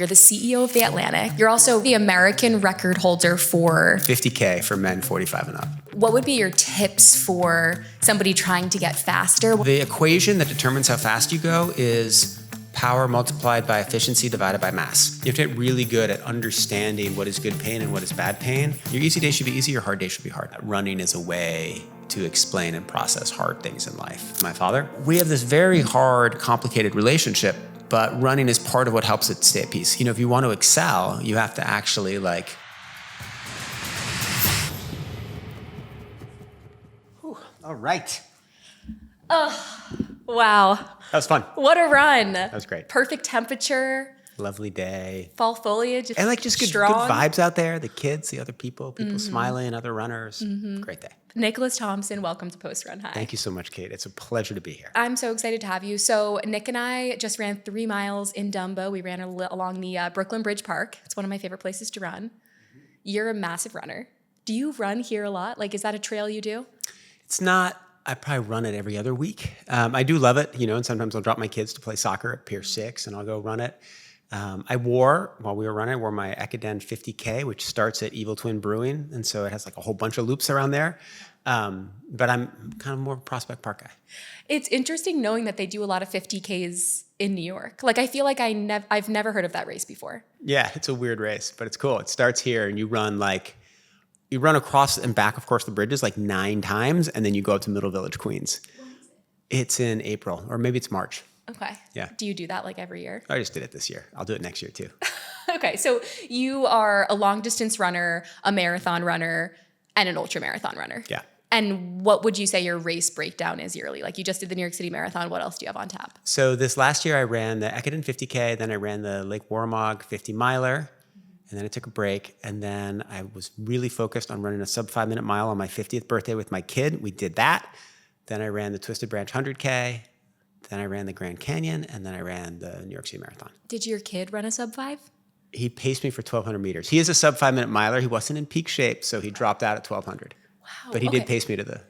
You're the CEO of The Atlantic. You're also the American record holder for 50K for men 45 and up. What would be your tips for somebody trying to get faster? The equation that determines how fast you go is power multiplied by efficiency divided by mass. You have to get really good at understanding what is good pain and what is bad pain. Your easy day should be easy, your hard day should be hard. Running is a way to explain and process hard things in life. My father, we have this very hard, complicated relationship, but running is part of what helps it stay at peace. If you want to excel, you have to actually all right. Oh, wow. That was fun. What a run. That was great. Perfect temperature. Lovely day. Fall foliage. And just good vibes out there. The kids, the other people smiling, other runners. Great day. Nicholas Thompson, welcome to Post Run High. Thank you so much, Kate. It's a pleasure to be here. I'm so excited to have you. So Nick and I just ran 3 miles in Dumbo. We ran along the Brooklyn Bridge Park. It's one of my favorite places to run. You're a massive runner. Do you run here a lot? Is that a trail you do? It's not. I probably run it every other week. I do love it, and sometimes I'll drop my kids to play soccer at Pier 6 and I'll go run it. While we were running, I wore my Ekiden 50K, which starts at Evil Twin Brewing. And so it has a whole bunch of loops around there. But I'm kind of more of a Prospect Park guy. It's interesting knowing that they do a lot of 50Ks in New York. I feel like I've never heard of that race before. Yeah, it's a weird race, but it's cool. It starts here and you run you run across and back, of course, the bridges 9 times, and then you go up to Middle Village, Queens. It's in April, or maybe it's March. Okay. Yeah. Do you do that every year? I just did it this year. I'll do it next year too. Okay. So you are a long distance runner, a marathon runner, and an ultra marathon runner. Yeah. And what would you say your race breakdown is yearly? You just did the New York City Marathon. What else do you have on tap? So this last year I ran the Ekiden 50K, then I ran the Lake Warmog 50 miler, and then I took a break. And then I was really focused on running a sub 5-minute mile on my 50th birthday with my kid. We did that. Then I ran the Twisted Branch 100K. Then I ran the Grand Canyon, and then I ran the New York City Marathon. Did your kid run a sub 5? He paced me for 1,200 meters. He is a sub 5-minute miler. He wasn't in peak shape, so he dropped out at 1,200. Wow. But he did pace me to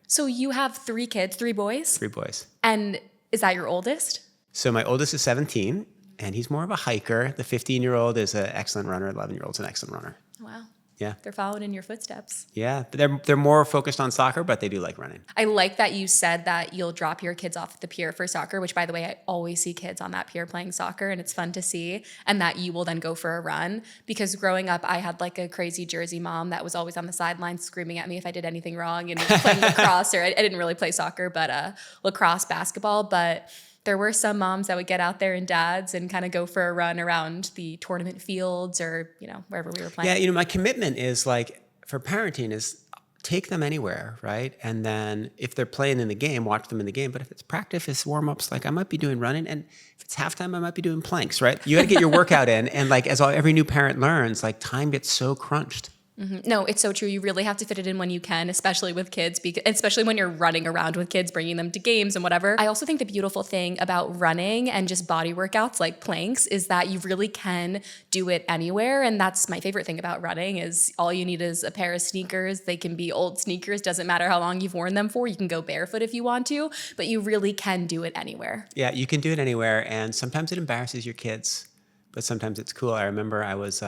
So you have 3 kids, 3 boys? 3 boys. And is that your oldest? So my oldest is 17, and he's more of a hiker. The 15-year-old is an excellent runner. 11-year-old's an excellent runner. Wow. Yeah. They're following in your footsteps. Yeah. They're more focused on soccer, but they do like running. I like that you said that you'll drop your kids off at the pier for soccer, which, by the way, I always see kids on that pier playing soccer, and it's fun to see, and that you will then go for a run. Because growing up, I had a crazy Jersey mom that was always on the sidelines screaming at me if I did anything wrong, and playing lacrosse, or I didn't really play soccer, but lacrosse, basketball. But there were some moms that would get out there, and dads, and kind of go for a run around the tournament fields or, wherever we were playing. Yeah, my commitment is for parenting is take them anywhere, right? And then if they're playing in the game, watch them in the game. But if it's practice, warm-ups, I might be doing running. And if it's halftime, I might be doing planks, right? You got to get your workout in. And every new parent learns, time gets so crunched. Mm-hmm. No, it's so true. You really have to fit it in when you can, especially with kids, especially when you're running around with kids, bringing them to games and whatever. I also think the beautiful thing about running and just body workouts like planks is that you really can do it anywhere. And that's my favorite thing about running is all you need is a pair of sneakers. They can be old sneakers. Doesn't matter how long you've worn them for. You can go barefoot if you want to, but you really can do it anywhere. Yeah, you can do it anywhere. And sometimes it embarrasses your kids, but sometimes it's cool. I remember I was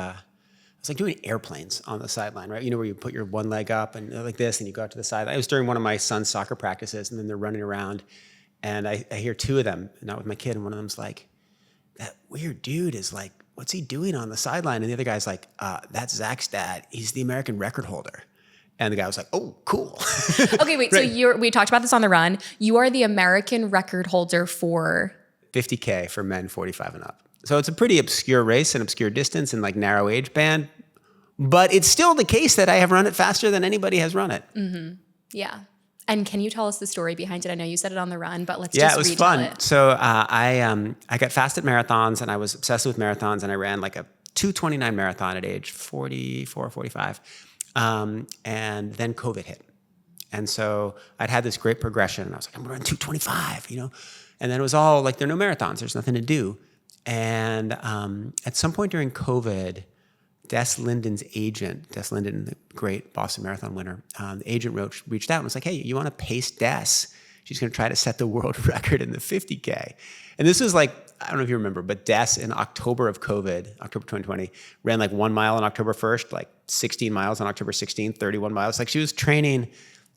doing airplanes on the sideline, right? Where you put your one leg up and like this, and you go out to the sideline. It was during one of my son's soccer practices, and then they're running around, and I hear 2 of them, not with my kid, and one of them's like, that weird dude is what's he doing on the sideline? And the other guy's like, that's Zach's dad. He's the American record holder. And the guy was like, oh, cool. Okay, wait, right. So we talked about this on the run. You are the American record holder for? 50K for men 45 and up. So it's a pretty obscure race, an obscure distance, and narrow age band. But it's still the case that I have run it faster than anybody has run it. Mm-hmm. Yeah. And can you tell us the story behind it? I know you said it on the run, but let's just retell it was fun. So I got fast at marathons, and I was obsessed with marathons, and I ran a 2:29 marathon at age 44, 45. And then COVID hit. And so I'd had this great progression, and I was like, I'm gonna run 2:25, And then it was all there are no marathons, there's nothing to do. And at some point during COVID, Des Linden's agent, Des Linden, the great Boston Marathon winner, the agent reached out and was like, hey, you want to pace Des? She's going to try to set the world record in the 50K. And this was I don't know if you remember, but Des in October of COVID, October 2020, ran like 1 mile on October 1st, like 16 miles on October 16th, 31 miles. Like she was training,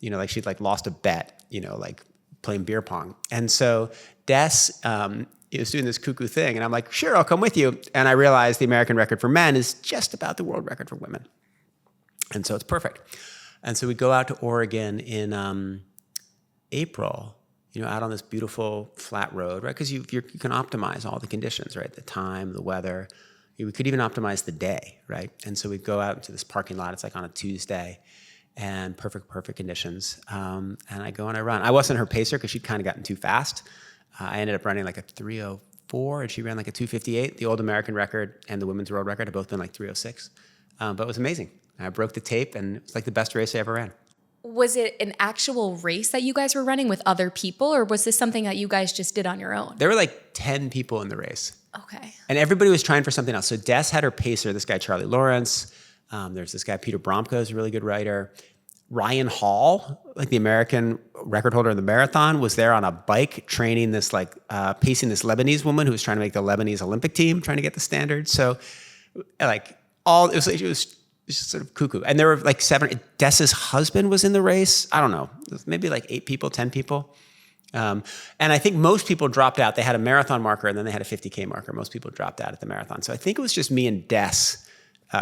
like she'd like lost a bet, like playing beer pong. And so Des was doing this cuckoo thing. And I'm like, sure, I'll come with you. And I realized the American record for men is just about the world record for women. And so it's perfect. And so we go out to Oregon in April, out on this beautiful flat road, right? Because you can optimize all the conditions, right? The time, the weather. We could even optimize the day, right? And so we go out into this parking lot. It's like on a Tuesday, and perfect conditions. And I go and I run. I wasn't her pacer because she'd kind of gotten too fast. I ended up running like a 3:04, and she ran like a 2:58. The old American record and the women's world record have both been like 3:06. But it was amazing. I broke the tape, and it was like the best race I ever ran. Was it an actual race that you guys were running with other people, or was this something that you guys just did on your own? There were like 10 people in the race. Okay. And everybody was trying for something else. So Des had her pacer, this guy, Charlie Lawrence. There's this guy, Peter Bromko, who's a really good writer. Ryan Hall, like the American record holder in the marathon, was there on a bike training this, pacing this Lebanese woman who was trying to make the Lebanese Olympic team, trying to get the standard. So, it was just sort of cuckoo. And there were like 7, Des's husband was in the race. I don't know, maybe like 8 people, 10 people. And I think most people dropped out. They had a marathon marker and then they had a 50K marker. Most people dropped out at the marathon. So I think it was just me and Des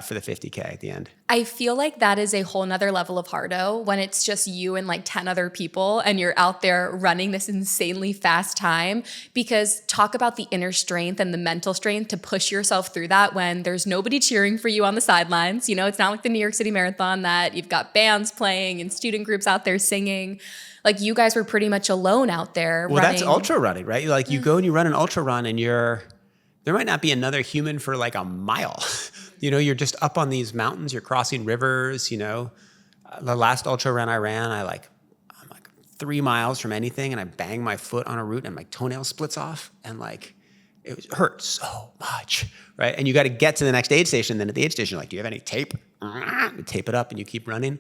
for the 50K at the end. I feel like that is a whole nother level of hardo when it's just you and like 10 other people and you're out there running this insanely fast time, because talk about the inner strength and the mental strength to push yourself through that when there's nobody cheering for you on the sidelines. It's not like the New York City Marathon that you've got bands playing and student groups out there singing. Like you guys were pretty much alone out there running. That's ultra running, right? Like you go and you run an ultra run and there might not be another human for like a mile. You're just up on these mountains, you're crossing rivers, The last ultra run I ran, I'm like 3 miles from anything and I bang my foot on a root and my toenail splits off and hurt so much, right? And you got to get to the next aid station. Then at the aid station, do you have any tape? You tape it up and you keep running.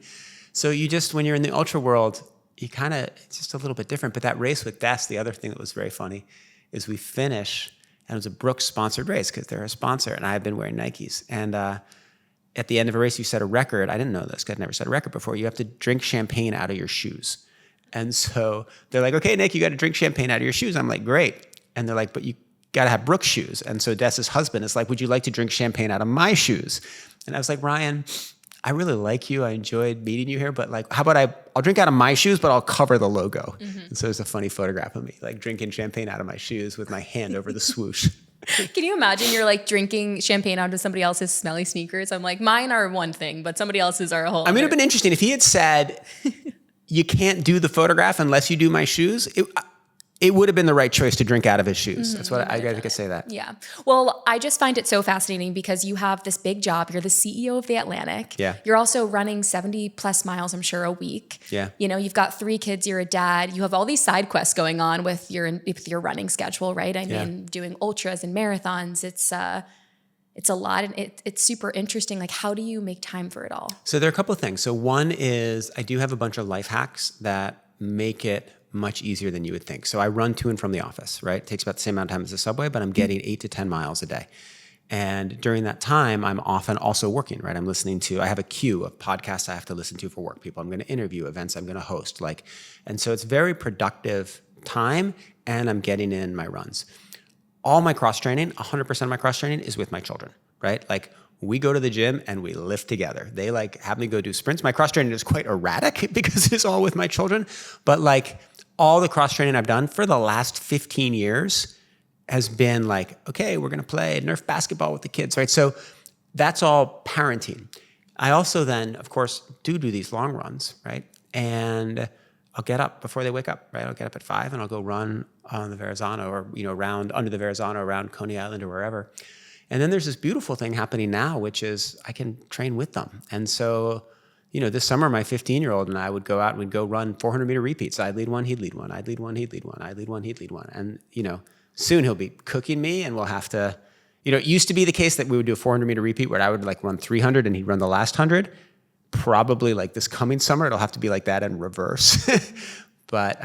So when you're in the ultra world, it's just a little bit different. But that race with Des, the other thing that was very funny is we finish, and it was a Brooks sponsored race because they're a sponsor, and I had been wearing Nikes. And at the end of a race, you set a record. I didn't know this because I'd never set a record before. You have to drink champagne out of your shoes. And so they're like, okay, Nick, you got to drink champagne out of your shoes. I'm like, great. And they're like, but you got to have Brooks shoes. And so Des's husband is like, would you like to drink champagne out of my shoes? And I was like, Ryan, I really like you. I enjoyed meeting you here, but how about I'll drink out of my shoes, but I'll cover the logo. Mm-hmm. And so there's a funny photograph of me drinking champagne out of my shoes with my hand over the swoosh. Can you imagine you're drinking champagne out of somebody else's smelly sneakers? I'm like, mine are one thing, but somebody else's are a whole other. It'd been interesting if he had said, you can't do the photograph unless you do my shoes. It would have been the right choice to drink out of his shoes. Mm-hmm. That's what I could say that. Yeah. Well, I just find it so fascinating because you have this big job. You're the CEO of The Atlantic. Yeah. You're also running 70 plus miles, I'm sure, a week. Yeah. You've got 3 kids. You're a dad. You have all these side quests going on with your running schedule, right? I mean, doing ultras and marathons. It's a lot, and it's super interesting. How do you make time for it all? So there are a couple of things. So one is I do have a bunch of life hacks that make it much easier than you would think. So I run to and from the office, right? It takes about the same amount of time as the subway, but I'm getting 8 to 10 miles a day. And during that time, I'm often also working, right? I have a queue of podcasts I have to listen to for work, people I'm going to interview, events I'm going to host. And so it's very productive time, and I'm getting in my runs. All my cross training, 100% of my cross training is with my children, right? We go to the gym and we lift together. They have me go do sprints. My cross training is quite erratic because it's all with my children. But all the cross training I've done for the last 15 years has been okay, we're going to play Nerf basketball with the kids, right? So that's all parenting. I also then, of course, do these long runs, right? And I'll get up before they wake up, right? I'll get up at 5 and I'll go run on the Verrazano or, around under the Verrazano, around Coney Island or wherever. And then there's this beautiful thing happening now, which is I can train with them. And so, this summer, my 15-year-old and I would go out and we'd go run 400-meter repeats. I'd lead one, he'd lead one. I'd lead one, he'd lead one. I'd lead one, he'd lead one. And, soon he'll be cooking me and we'll have to, it used to be the case that we would do a 400-meter repeat where I would run 300 and he'd run the last 100. Probably this coming summer, it'll have to be like that in reverse. But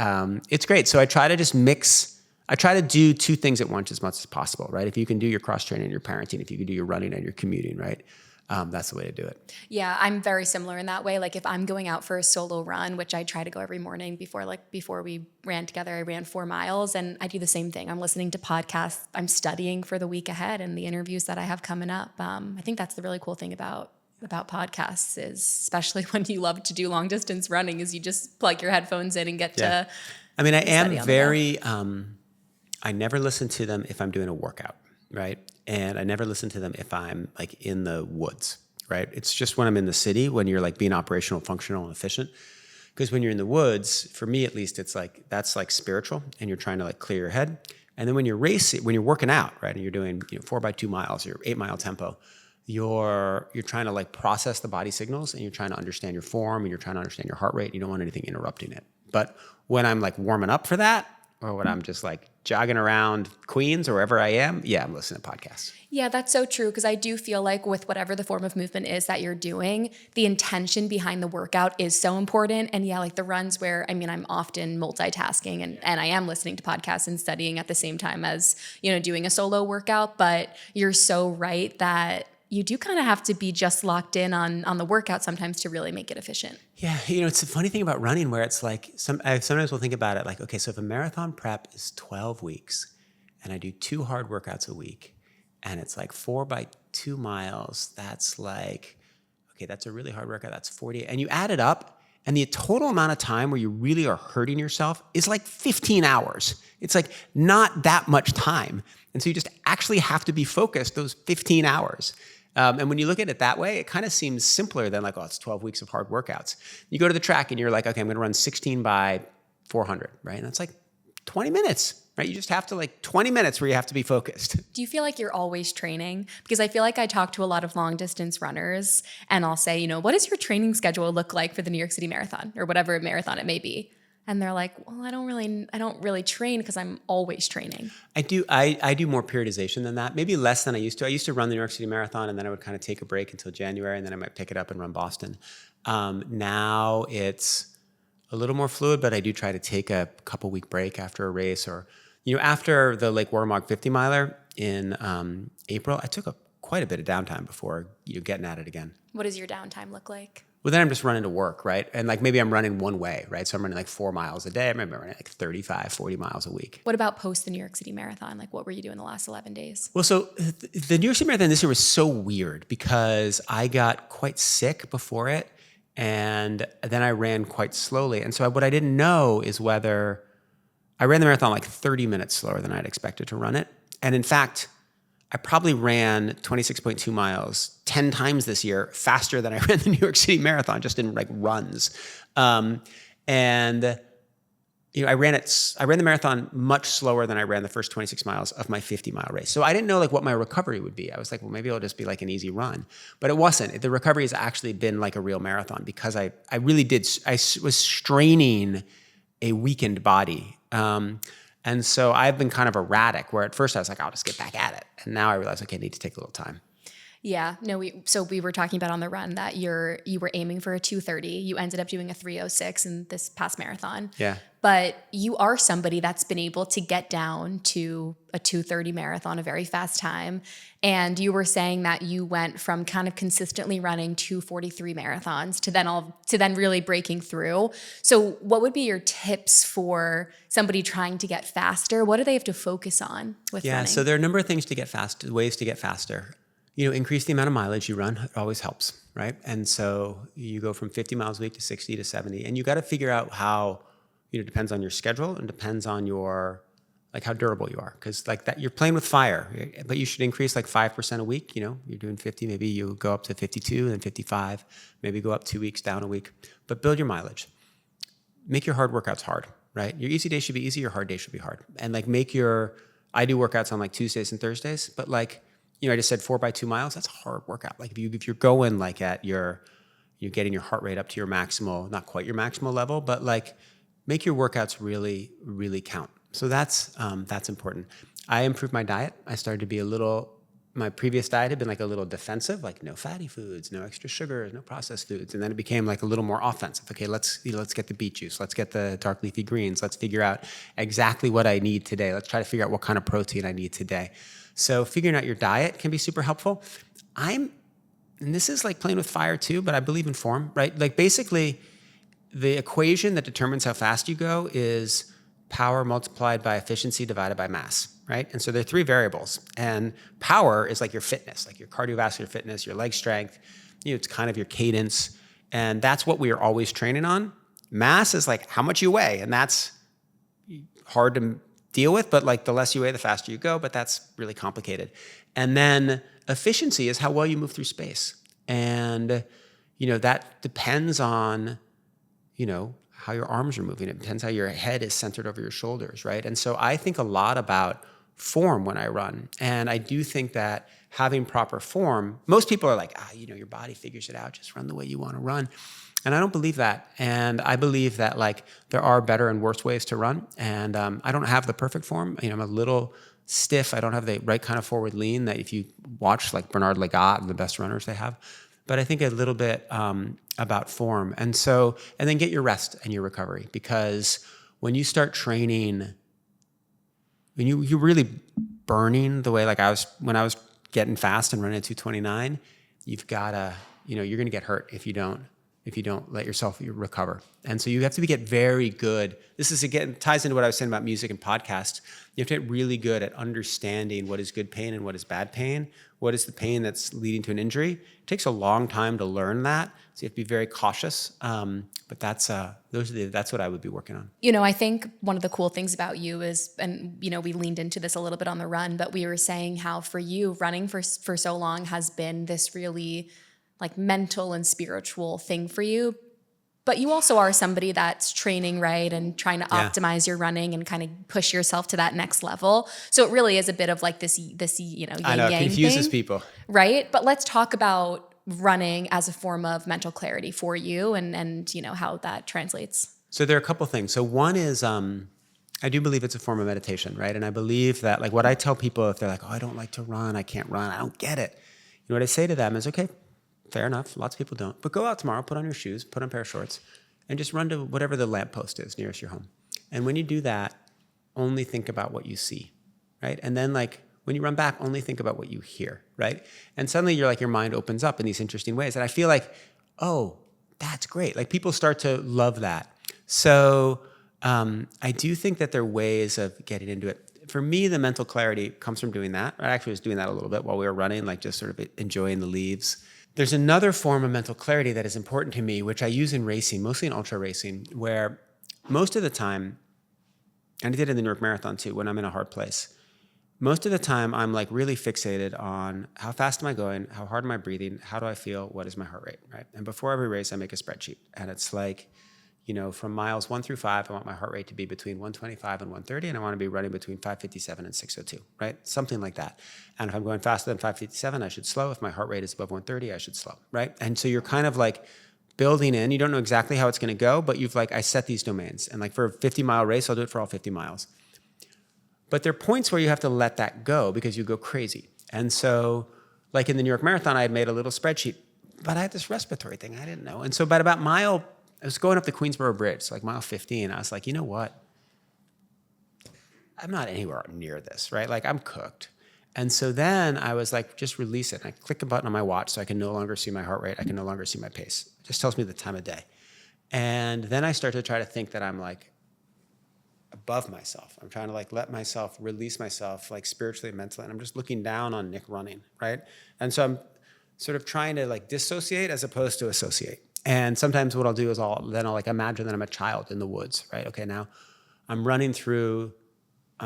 it's great. So I try to just mix. I try to do two things at once as much as possible, right? If you can do your cross training and your parenting, if you can do your running and your commuting, right? That's the way to do it. Yeah, I'm very similar in that way. Like if I'm going out for a solo run, which I try to go every morning before we ran together, I ran 4 miles and I do the same thing. I'm listening to podcasts. I'm studying for the week ahead and the interviews that I have coming up. I think that's the really cool thing about podcasts is, especially when you love to do long distance running, is you just plug your headphones in and get to. I mean, I am study on the very, I never listen to them if I'm doing a workout, right? And I never listen to them if I'm like in the woods, right? It's just when I'm in the city, when you're like being operational, functional, and efficient. Because when you're in the woods, for me at least, it's like, that's like spiritual and you're trying to like clear your head. And then when you're racing, when you're working out, right? And you're doing 4x2 miles, your 8-mile tempo, you're trying to like process the body signals and you're trying to understand your form and you're trying to understand your heart rate. You don't want anything interrupting it. But when I'm like warming up for that, or when I'm just like jogging around Queens or wherever I am, I'm listening to podcasts. Yeah, that's so true. Because I do feel like with whatever the form of movement is that you're doing, the intention behind the workout is so important. And like the runs where, I mean, I'm often multitasking and I am listening to podcasts and studying at the same time as, doing a solo workout. But you're so right that you do kind of have to be just locked in on the workout sometimes to really make it efficient. Yeah, it's a funny thing about running where it's like, I sometimes will think about it like, okay, so if a marathon prep is 12 weeks and I do 2 hard workouts a week and it's like 4x2 miles, that's like, okay, that's a really hard workout, that's 40. And you add it up and the total amount of time where you really are hurting yourself is like 15 hours. It's like not that much time. And so you just actually have to be focused those 15 hours. And when you look at it that way, it kind of seems simpler than like, it's 12 weeks of hard workouts. You go to the track and you're like, okay, I'm going to run 16 by 400, right? And that's like 20 minutes, right? You just have to 20 minutes where you have to be focused. Do you feel like you're always training? Because I feel like I talk to a lot of long distance runners and I'll say, what does your training schedule look like for the New York City Marathon or whatever marathon it may be? And they're like, well, I don't really train because I'm always training. I do more periodization than that, maybe less than I used to. I used to run the New York City Marathon and then I would kind of take a break until January and then I might pick it up and run Boston. Now it's a little more fluid, but I do try to take a couple week break after a race or, after the Lake Warmog 50 miler in April, I took quite a bit of downtime before getting at it again. What does your downtime look like? Well, then I'm just running to work, right? And maybe I'm running one way, right? So I'm running 4 miles a day. I remember running 35, 40 miles a week. What about post the New York City Marathon? What were you doing the last 11 days? Well, so the New York City Marathon this year was so weird because I got quite sick before it and then I ran quite slowly. And so what I didn't know is whether I ran the marathon 30 minutes slower than I'd expected to run it. And in fact, I probably ran 26.2 miles 10 times this year faster than I ran the New York City Marathon, just in runs. I ran the marathon much slower than I ran the first 26 miles of my 50-mile race. So I didn't know what my recovery would be. I was like, well, maybe it'll just be an easy run. But it wasn't. The recovery has actually been a real marathon because I was straining a weakened body. And so I've been kind of erratic where at first I was like, I'll just get back at it. And now I realize, okay, I need to take a little time. Yeah, no, we were talking about on the run that you were aiming for a 2:30. You ended up doing a 3:06 in this past marathon. Yeah. But you are somebody that's been able to get down to a 2:30 marathon, a very fast time. And you were saying that you went from kind of consistently running 2:43 marathons to then really breaking through. So what would be your tips for somebody trying to get faster? What do they have to focus on with running? Yeah, so there are a number of things to get fast, ways to get faster. Increase the amount of mileage you run. It always helps, right? And so you go from 50 miles a week to 60 to 70. And you got to figure out how, it depends on your schedule and depends on your, how durable you are. Because that you're playing with fire, but you should increase 5% a week. You're doing 50, maybe you go up to 52, then 55, maybe go up 2 weeks, down a week. But build your mileage. Make your hard workouts hard, right? Your easy day should be easy, your hard day should be hard. And I do workouts on Tuesdays and Thursdays, but I just said 4x2 miles. That's a hard workout. If you're going you're getting your heart rate up to your maximal, not quite your maximal level, but make your workouts really, really count. So that's important. I improved my diet. I started to be a little my previous diet had been like a little defensive, like no fatty foods, no extra sugars, no processed foods. And then it became like a little more offensive. Okay, let's get the beet juice. Let's get the dark leafy greens. Let's figure out exactly what I need today. Let's try to figure out what kind of protein I need today. So figuring out your diet can be super helpful. And this is like playing with fire too, but I believe in form, right? Like basically the equation that determines how fast you go is power multiplied by efficiency divided by mass, right? And so there are three variables. And power is like your fitness, like your cardiovascular fitness, your leg strength, it's kind of your cadence. And that's what we are always training on. Mass is like how much you weigh. And that's hard to deal with, but like the less you weigh, the faster you go, but that's really complicated. And then efficiency is how well you move through space. And, that depends on, how your arms are moving. It depends how your head is centered over your shoulders, right? And so I think a lot about form when I run. And I do think that having proper form, most people are like, your body figures it out, just run the way you want to run. And I don't believe that. And I believe that like there are better and worse ways to run. And I don't have the perfect form. I'm a little stiff. I don't have the right kind of forward lean that if you watch like Bernard Lagat and the best runners they have. But I think a little bit about form. And then get your rest and your recovery. Because when you start training, when you're really burning the way like when I was getting fast and running at 229, you've got to, you're going to get hurt if you don't let yourself recover. And so you have to get very good. This is, again, ties into what I was saying about music and podcasts. You have to get really good at understanding what is good pain and what is bad pain. What is the pain that's leading to an injury? It takes a long time to learn that. So you have to be very cautious. But that's what I would be working on. I think one of the cool things about you is, and, we leaned into this a little bit on the run, but we were saying how for you, running for so long has been this really like mental and spiritual thing for you. But you also are somebody that's training, right? And trying to optimize your running and kind of push yourself to that next level. So it really is a bit of like this yin I know, it confuses thing, people. Right? But let's talk about running as a form of mental clarity for you and how that translates. So there are a couple things. So one is, I do believe it's a form of meditation, right? And I believe that like what I tell people if they're like, I don't like to run, I can't run, I don't get it. What I say to them is, okay, fair enough. Lots of people don't. But go out tomorrow, put on your shoes, put on a pair of shorts, and just run to whatever the lamppost is nearest your home. And when you do that, only think about what you see, right? And then like when you run back, only think about what you hear, right? And suddenly your mind opens up in these interesting ways. And I feel like, oh, that's great. Like people start to love that. So I do think that there are ways of getting into it. For me, the mental clarity comes from doing that. I actually was doing that a little bit while we were running, like just sort of enjoying the leaves. There's another form of mental clarity that is important to me, which I use in racing, mostly in ultra racing, where most of the time, and I did it in the New York Marathon too, when I'm in a hard place, most of the time I'm like really fixated on how fast am I going, how hard am I breathing, how do I feel, what is my heart rate, right? And before every race, I make a spreadsheet. And it's like, from miles 1 through 5, I want my heart rate to be between 125 and 130, and I want to be running between 557 and 602, right? Something like that. And if I'm going faster than 557, I should slow. If my heart rate is above 130, I should slow, right? And so you're kind of like building in. You don't know exactly how it's going to go, but you've like, I set these domains. And like for a 50-mile race, I'll do it for all 50 miles. But there are points where you have to let that go because you go crazy. And so like in the New York Marathon, I had made a little spreadsheet, but I had this respiratory thing I didn't know. And so by about I was going up the Queensboro Bridge, so like mile 15. I was like, you know what? I'm not anywhere near this, right? Like I'm cooked. And so then I was like, just release it. And I click a button on my watch so I can no longer see my heart rate. I can no longer see my pace. It just tells me the time of day. And then I start to try to think that I'm like above myself. I'm trying to like let myself release myself like spiritually and mentally. And I'm just looking down on Nick running, right? And so I'm sort of trying to like dissociate as opposed to associate. And sometimes what I'll do is I'll like imagine that I'm a child in the woods, right? Okay, now I'm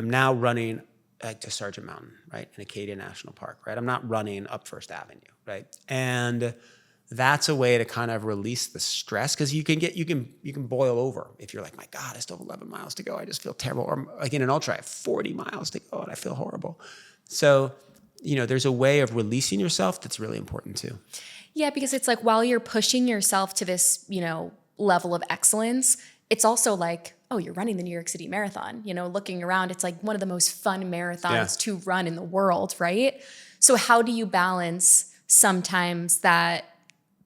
now running like to Sargent Mountain, right? In Acadia National Park, right? I'm not running up First Avenue, right? And that's a way to kind of release the stress because you can boil over if you're like, my God, I still have 11 miles to go. I just feel terrible. Or like in an ultra, I have 40 miles to go and I feel horrible. So, there's a way of releasing yourself that's really important too. Yeah, because it's like while you're pushing yourself to this, level of excellence, it's also like, oh, you're running the New York City Marathon. Looking around, it's like one of the most fun marathons to run in the world, right? So how do you balance sometimes that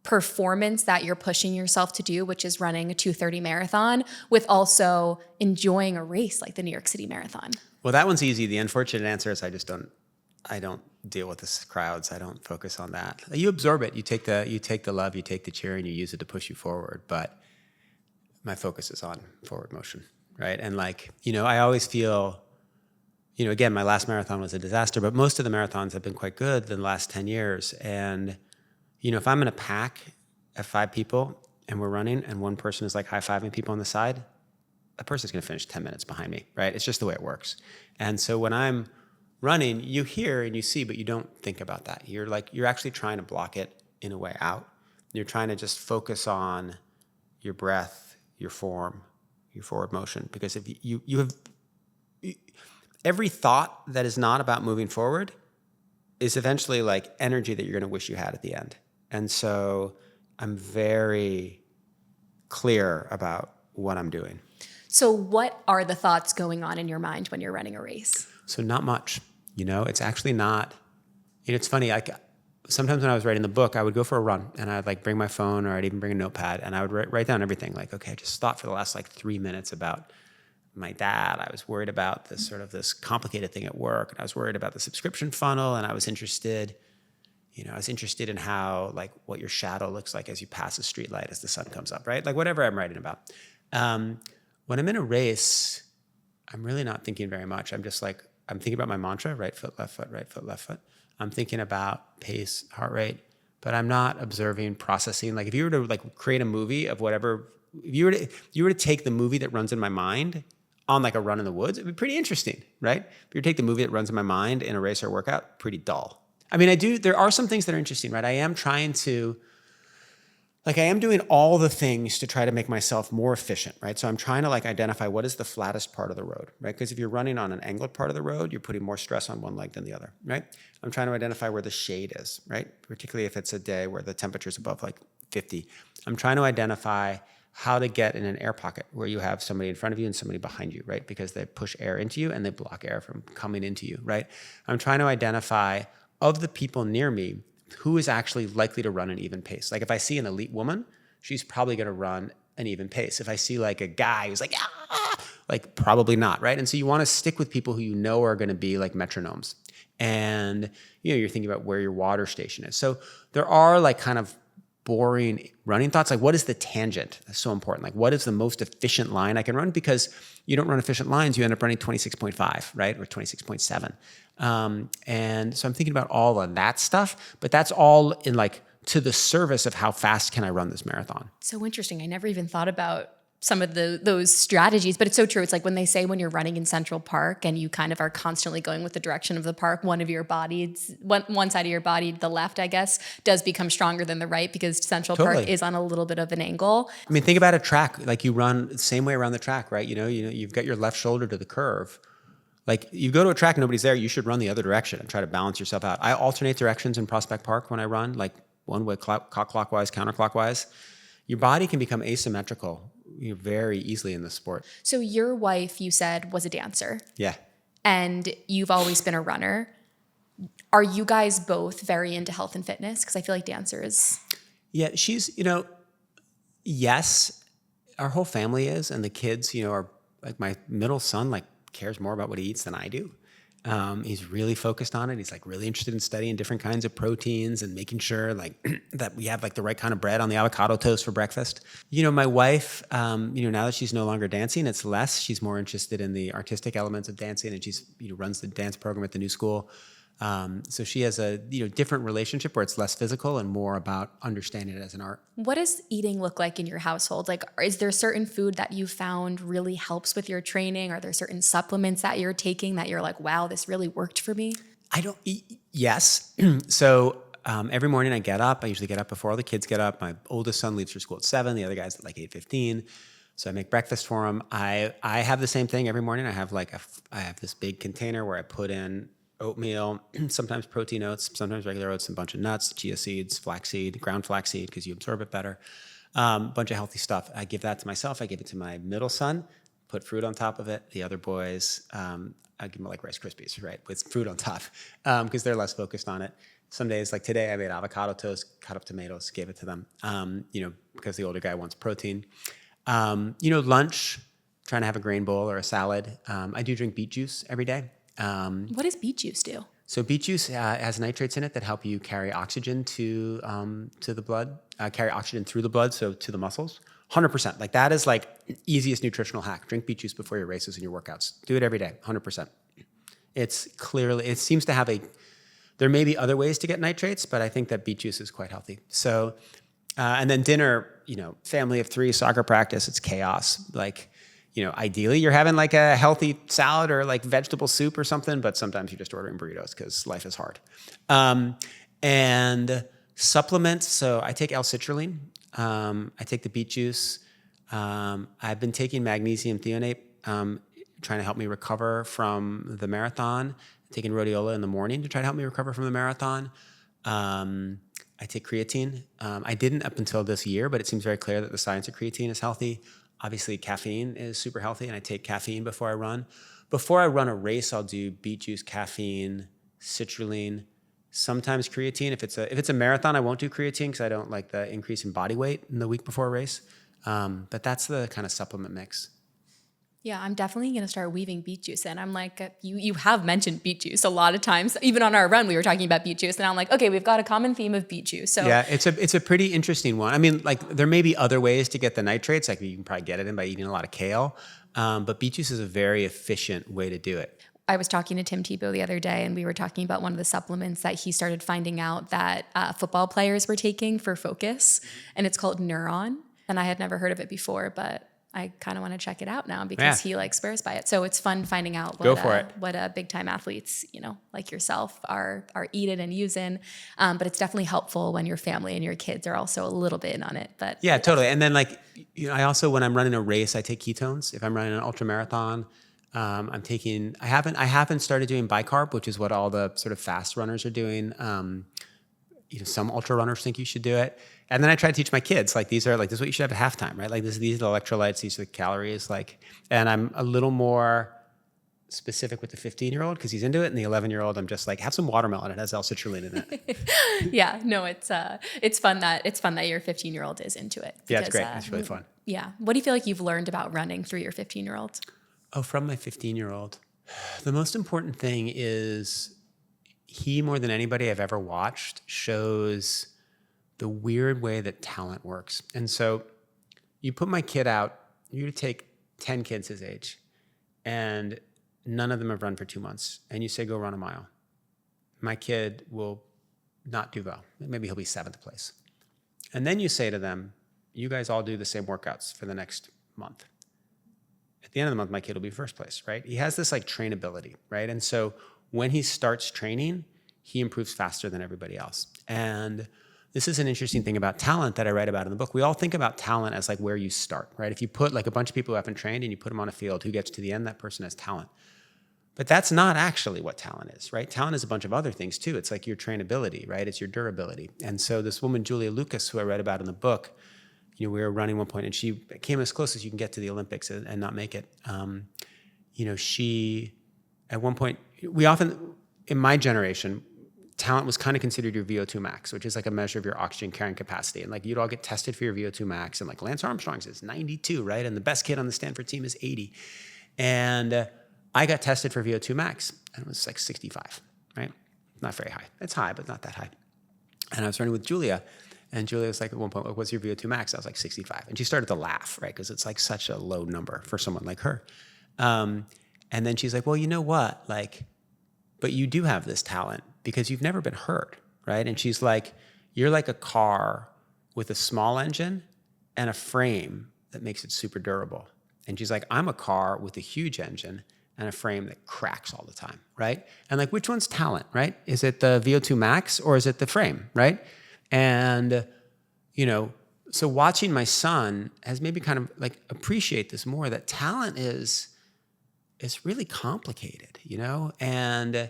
performance that you're pushing yourself to do, which is running a 2:30 marathon, with also enjoying a race like the New York City Marathon? Well, that one's easy. The unfortunate answer is I don't deal with the crowds. I don't focus on that. You absorb it. You take the love, you take the cheer, and you use it to push you forward. But my focus is on forward motion, right? And like, I always feel, again, my last marathon was a disaster, but most of the marathons have been quite good in the last 10 years. And, if I'm in a pack of 5 people and we're running and one person is like high-fiving people on the side, that person's going to finish 10 minutes behind me, right? It's just the way it works. And so when I'm running, you hear and you see, but you don't think about that. You're actually trying to block it in a way out. You're trying to just focus on your breath, your form, your forward motion. Because if you have every thought that is not about moving forward is eventually like energy that you're going to wish you had at the end. And so I'm very clear about what I'm doing. So what are the thoughts going on in your mind when you're running a race? So not much, it's actually not, it's funny. Sometimes when I was writing the book, I would go for a run and I'd like bring my phone or I'd even bring a notepad and I would write down everything. Like, okay, I just thought for the last like 3 minutes about my dad. I was worried about this complicated thing at work. And I was worried about the subscription funnel. And I was interested in how like what your shadow looks like as you pass a street light as the sun comes up, right? Like whatever I'm writing about. When I'm in a race, I'm really not thinking very much. I'm just like, I'm thinking about my mantra, right foot, left foot, right foot, left foot. I'm thinking about pace, heart rate, but I'm not observing, processing. Like if you were to like create a movie of whatever, if you were to take the movie that runs in my mind on like a run in the woods, it'd be pretty interesting, right? If you take the movie that runs in my mind in a race or workout, pretty dull. I mean, there are some things that are interesting, right? I am doing all the things to try to make myself more efficient, right? So I'm trying to like identify what is the flattest part of the road, right? Because if you're running on an angled part of the road, you're putting more stress on one leg than the other, right? I'm trying to identify where the shade is, right? Particularly if it's a day where the temperature is above like 50. I'm trying to identify how to get in an air pocket where you have somebody in front of you and somebody behind you, right? Because they push air into you and they block air from coming into you, right? I'm trying to identify of the people near me, who is actually likely to run an even pace. Like if I see an elite woman, she's probably going to run an even pace. If I see like a guy who's like, like probably not, right? And so you want to stick with people who you know are going to be like metronomes. And you're thinking about where your water station is. So there are like kind of boring running thoughts. Like what is the tangent? That's so important. Like what is the most efficient line I can run? Because you don't run efficient lines, you end up running 26.5, right? Or 26.7. And so I'm thinking about all of that stuff, but that's all in like to the service of how fast can I run this marathon. So interesting. I never even thought about some of those strategies, but it's so true. It's like when they say when you're running in Central Park and you kind of are constantly going with the direction of the park, one side of your body, the left, I guess, does become stronger than the right because Central Park is on a little bit of an angle. I mean, think about a track. Like you run the same way around the track, right? You've got your left shoulder to the curve. Like you go to a track, nobody's there, you should run the other direction and try to balance yourself out. I alternate directions in Prospect Park when I run, like one way clockwise, counterclockwise. Your body can become asymmetrical very easily in this sport. So your wife, you said, was a dancer. Yeah. And you've always been a runner. Are you guys both very into health and fitness? Because I feel like dancers. Yeah, she's, yes, our whole family is, and the kids, are like my middle son, like cares more about what he eats than I do. He's really focused on it. He's like really interested in studying different kinds of proteins and making sure like that we have like the right kind of bread on the avocado toast for breakfast. My wife, now that she's no longer dancing, it's less. She's more interested in the artistic elements of dancing, and she's runs the dance program at the new school. So she has a different relationship where it's less physical and more about understanding it as an art. What does eating look like in your household? Like, is there certain food that you found really helps with your training? Are there certain supplements that you're taking that you're like, wow, this really worked for me? I don't eat. Yes. So every morning I get up. I usually get up before all the kids get up. My oldest son leaves for school at 7. The other guy's at like 8:15. So I make breakfast for him. I have the same thing every morning. I have this big container where I put in oatmeal, sometimes protein oats, sometimes regular oats, and a bunch of nuts, chia seeds, flaxseed, ground flaxseed, because you absorb it better. Bunch of healthy stuff. I give that to myself. I give it to my middle son, put fruit on top of it. The other boys, I give them like Rice Krispies, right, with fruit on top, because they're less focused on it. Some days, like today, I made avocado toast, cut up tomatoes, gave it to them, because the older guy wants protein. Lunch, trying to have a grain bowl or a salad. I do drink beet juice every day. What does beet juice do? So beet juice has nitrates in it that help you carry oxygen to the blood, carry oxygen through the blood, so to the muscles. 100%. Like that is like easiest nutritional hack. Drink beet juice before your races and your workouts. Do it every day. 100%. It seems to have there may be other ways to get nitrates, but I think that beet juice is quite healthy. So, and then dinner, family of 3, soccer practice, it's chaos. Like, ideally you're having like a healthy salad or like vegetable soup or something, but sometimes you're just ordering burritos because life is hard. And supplements, so I take L-citrulline. I take the beet juice. I've been taking magnesium threonate, trying to help me recover from the marathon. Taking rhodiola in the morning to try to help me recover from the marathon. I take creatine. I didn't up until this year, but it seems very clear that the science of creatine is healthy. Obviously, caffeine is super healthy, and I take caffeine before I run. Before I run a race, I'll do beet juice, caffeine, citrulline, sometimes creatine. If it's a marathon, I won't do creatine because I don't like the increase in body weight in the week before a race. But that's the kind of supplement mix. Yeah, I'm definitely going to start weaving beet juice in. I'm like, you have mentioned beet juice a lot of times. Even on our run, we were talking about beet juice. And I'm like, okay, we've got a common theme of beet juice. So yeah, it's a pretty interesting one. I mean, like there may be other ways to get the nitrates. Like you can probably get it in by eating a lot of kale. But beet juice is a very efficient way to do it. I was talking to Tim Tebow the other day, and we were talking about one of the supplements that he started finding out that football players were taking for focus. And it's called Neuron. And I had never heard of it before, but I kind of want to check it out now because he like swears by it. So it's fun finding out what big time athletes, like yourself are eating and using. But it's definitely helpful when your family and your kids are also a little bit in on it. But yeah, totally. And then like, I also, when I'm running a race, I take ketones. If I'm running an ultra marathon, I haven't started doing bicarb, which is what all the sort of fast runners are doing. Some ultra runners think you should do it. And then I try to teach my kids, like, this is what you should have at halftime, right? Like these are the electrolytes, these are the calories, and I'm a little more specific with the 15-year-old because he's into it. And the 11-year-old, I'm just like, have some watermelon. It has L-citrulline in it. Yeah, no, it's fun that your 15-year-old is into it. Yeah, it's great. It's really fun. Yeah. What do you feel like you've learned about running through your 15-year-old? Oh, from my 15-year-old. The most important thing is he, more than anybody I've ever watched, shows the weird way that talent works. And so you put my kid out, you take 10 kids his age, and none of them have run for 2 months, and you say, go run a mile. My kid will not do well. Maybe he'll be 7th place. And then you say to them, you guys all do the same workouts for the next month. At the end of the month, my kid will be 1st place, right? He has this like trainability, right? And so when he starts training, he improves faster than everybody else. And this is an interesting thing about talent that I write about in the book. We all think about talent as like where you start, right? If you put like a bunch of people who haven't trained and you put them on a field, who gets to the end, that person has talent. But that's not actually what talent is, right? Talent is a bunch of other things too. It's like your trainability, right? It's your durability. And so this woman, Julia Lucas, who I read about in the book, we were running one point and she came as close as you can get to the Olympics and not make it. She, at one point, we often, in my generation, talent was kind of considered your VO2 max, which is like a measure of your oxygen carrying capacity. And like you'd all get tested for your VO2 max. And like Lance Armstrong's is 92, right? And the best kid on the Stanford team is 80. And I got tested for VO2 max and it was like 65, right? Not very high. It's high, but not that high. And I was running with Julia. And Julia was like at one point, like, what's your VO2 max? I was like 65. And she started to laugh, right? Because it's like such a low number for someone like her. And then she's like, well, you know what? Like, but you do have this talent because you've never been hurt, right? And she's like, you're like a car with a small engine and a frame that makes it super durable. And she's like, I'm a car with a huge engine and a frame that cracks all the time, right? And like, which one's talent, right? Is it the VO2 max or is it the frame, right? And, so watching my son has made me kind of like appreciate this more, that talent is really complicated, and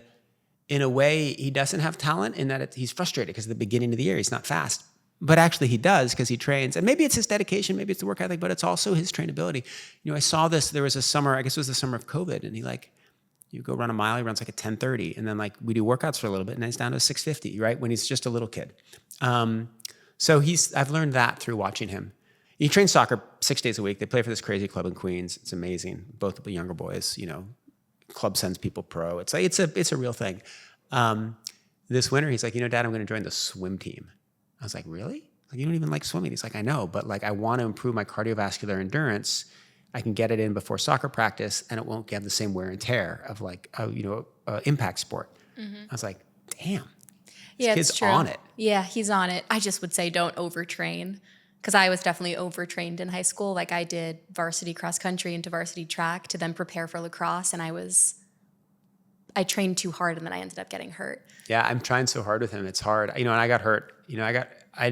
in a way he doesn't have talent in that he's frustrated because at the beginning of the year he's not fast, but actually he does because he trains, and maybe it's his dedication, maybe it's the work ethic, but it's also his trainability. I saw this, there was a summer, I guess it was the summer of COVID, and he like You go run a mile, he runs like a 10:30. And then like we do workouts for a little bit and then he's down to a 6:50, right? When he's just a little kid. So I've learned that through watching him. He trains soccer 6 days a week. They play for this crazy club in Queens. It's amazing. Both of the younger boys, club sends people pro. It's like, it's a real thing. This winter, he's like, Dad, I'm going to join the swim team. I was like, really? Like, you don't even like swimming? He's like, I know, but like, I want to improve my cardiovascular endurance. I can get it in before soccer practice and it won't have the same wear and tear of like, impact sport. I was like, damn. Yeah, This it's kid's true. on it. Yeah, he's on it. I just would say don't overtrain, because I was definitely overtrained in high school. Like I did varsity cross country into varsity track to then prepare for lacrosse, and I trained too hard and then I ended up getting hurt. Yeah, I'm trying so hard with him. It's hard. And I got hurt. I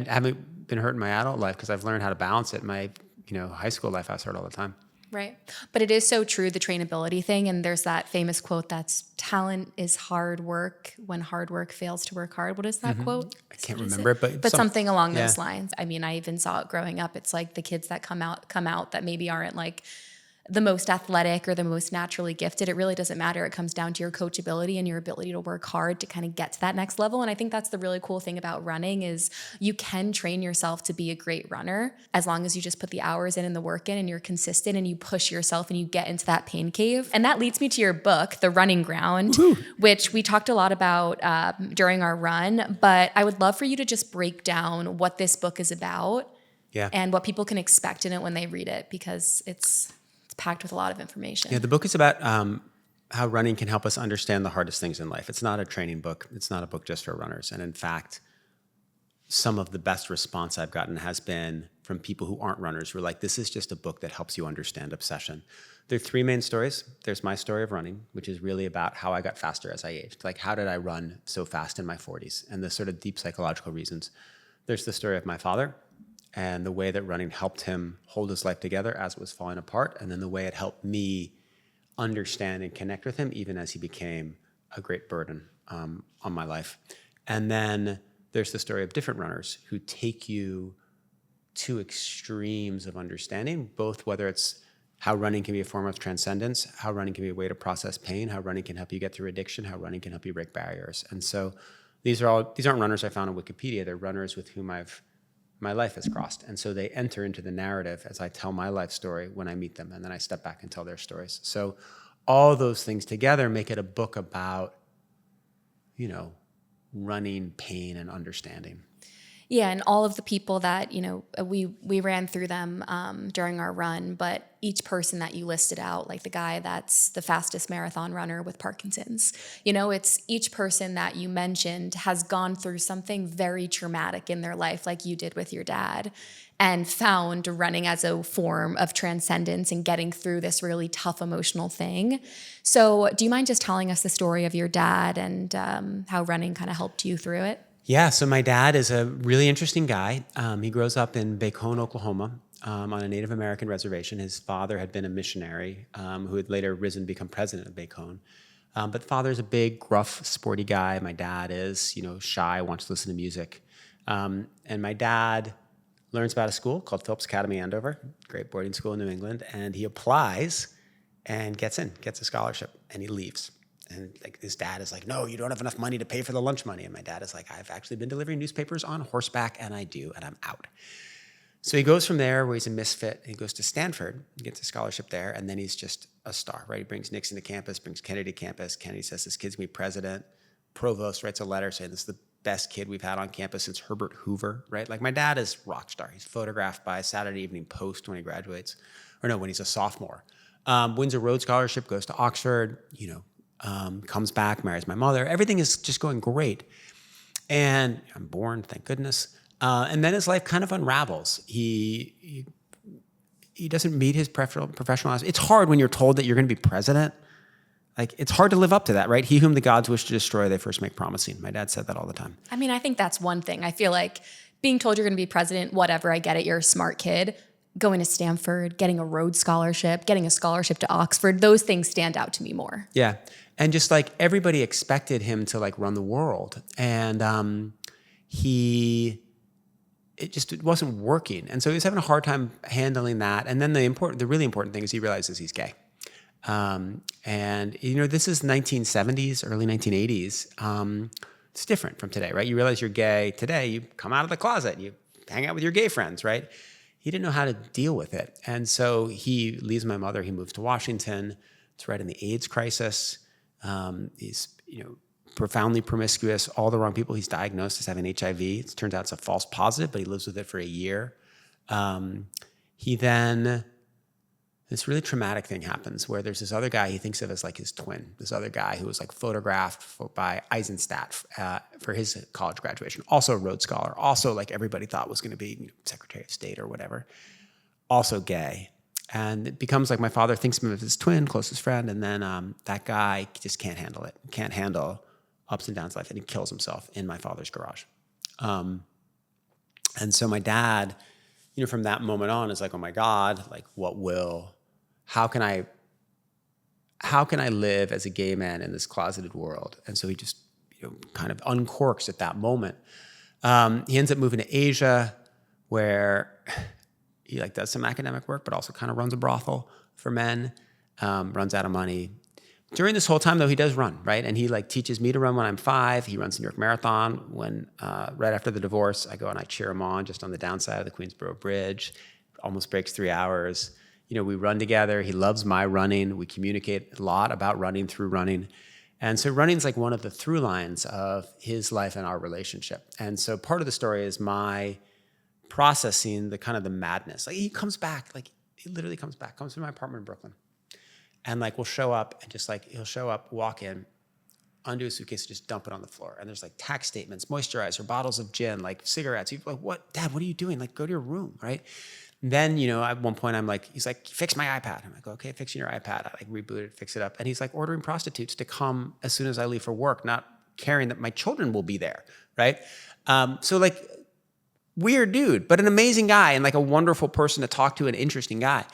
haven't been hurt in my adult life because I've learned how to balance it. My, high school life, I was hurt all the time. Right. But it is so true, the trainability thing. And there's that famous quote that's talent is hard work when hard work fails to work hard. What is that quote? I can't remember it, but something along yeah. those lines. I mean, I even saw it growing up. It's like the kids that come out that maybe aren't like the most athletic or the most naturally gifted. It really doesn't matter. It comes down to your coachability and your ability to work hard to kind of get to that next level. And I think that's the really cool thing about running is you can train yourself to be a great runner as long as you just put the hours in and the work in and you're consistent and you push yourself and you get into that pain cave. And that leads me to your book, The Running Ground, which we talked a lot about during our run. But I would love for you to just break down what this book is about and what people can expect in it when they read it, because it's packed with a lot of information. Yeah, the book is about how running can help us understand the hardest things in life. It's not a training book. It's not a book just for runners. And in fact, some of the best response I've gotten has been from people who aren't runners who are like, this is just a book that helps you understand obsession. There are three main stories. There's my story of running, which is really about how I got faster as I aged. Like, how did I run so fast in my 40s? And the sort of deep psychological reasons. There's the story of my father, and the way that running helped him hold his life together as it was falling apart, and then the way it helped me understand and connect with him even as he became a great burden on my life. And then there's the story of different runners who take you to extremes of understanding, both whether it's how running can be a form of transcendence, how running can be a way to process pain, how running can help you get through addiction, how running can help you break barriers. And so these aren't runners I found on Wikipedia. They're runners with whom my life has crossed. And so they enter into the narrative as I tell my life story when I meet them, and then I step back and tell their stories. So all those things together make it a book about, running, pain, and understanding. Yeah, and all of the people that, we ran through them during our run, but each person that you listed out, like the guy that's the fastest marathon runner with Parkinson's, it's each person that you mentioned has gone through something very traumatic in their life, like you did with your dad, and found running as a form of transcendence and getting through this really tough emotional thing. So do you mind just telling us the story of your dad and how running kind of helped you through it? Yeah, so my dad is a really interesting guy. He grows up in Bacone, Oklahoma, on a Native American reservation. His father had been a missionary who had later risen to become president of Bacone. But father's a big, gruff, sporty guy. My dad is, shy, wants to listen to music. And my dad learns about a school called Phillips Academy, Andover, great boarding school in New England, and he applies and gets a scholarship, and he leaves. And like his dad is like, no, you don't have enough money to pay for the lunch money. And my dad is like, I've actually been delivering newspapers on horseback, and I do, and I'm out. So he goes from there where he's a misfit. He goes to Stanford, he gets a scholarship there, and then he's just a star, right? He brings Nixon to campus, brings Kennedy to campus. Kennedy says this kid's gonna be president. Provost writes a letter saying this is the best kid we've had on campus since Herbert Hoover, right? Like my dad is rock star. He's photographed by Saturday Evening Post when he graduates, or no, when he's a sophomore. Wins a Rhodes Scholarship, goes to Oxford, comes back, marries my mother. Everything is just going great. And I'm born, thank goodness. And then his life kind of unravels. He doesn't meet his professional life. It's hard when you're told that you're going to be president. Like, it's hard to live up to that, right? He whom the gods wish to destroy, they first make promising. My dad said that all the time. I mean, I think that's one thing. I feel like being told you're going to be president, whatever, I get it, you're a smart kid. Going to Stanford, getting a Rhodes Scholarship, getting a scholarship to Oxford, those things stand out to me more. Yeah. And just like everybody expected him to like run the world. And it wasn't working. And so he was having a hard time handling that. And then the really important thing is he realizes he's gay. And, this is 1970s, early 1980s. It's different from today, right? You realize you're gay today, you come out of the closet, you hang out with your gay friends, right? He didn't know how to deal with it. And so he leaves my mother, he moves to Washington. It's right in the AIDS crisis. He's, profoundly promiscuous, all the wrong people. He's diagnosed as having HIV. It turns out it's a false positive, but he lives with it for a year. This really traumatic thing happens where there's this other guy he thinks of as like his twin, this other guy who was like photographed by Eisenstadt for his college graduation, also a Rhodes Scholar, also like everybody thought was going to be Secretary of State or whatever, also gay. And it becomes like my father thinks of him as his twin, closest friend, and then that guy just can't handle it, can't handle ups and downs of life, and he kills himself in my father's garage. And so my dad, from that moment on is like, oh my God, like how can I live as a gay man in this closeted world? And so he just, kind of uncorks at that moment. He ends up moving to Asia where he like does some academic work, but also kind of runs a brothel for men, runs out of money. During this whole time though, he does run, right? And he like teaches me to run when I'm 5. He runs the New York Marathon when, right after the divorce, I go and I cheer him on just on the downside of the Queensboro Bridge, almost breaks 3 hours. We run together. He loves my running. We communicate a lot about running through running. And so running's like one of the through lines of his life and our relationship. And so part of the story is my processing the kind of the madness. Like he comes back, like he literally comes to my apartment in Brooklyn. And like we'll show up and just like he'll show up, walk in, undo a suitcase, just dump it on the floor. And there's like tax statements, moisturizer, bottles of gin, like cigarettes. He's like, what, Dad, what are you doing? Like go to your room, right? And then, at one point I'm like, he's like, fix my iPad. I'm like, okay, fixing your iPad. I like reboot it, fix it up. And he's like ordering prostitutes to come as soon as I leave for work, not caring that my children will be there, right? So like weird dude, but an amazing guy and like a wonderful person to talk to, an interesting guy.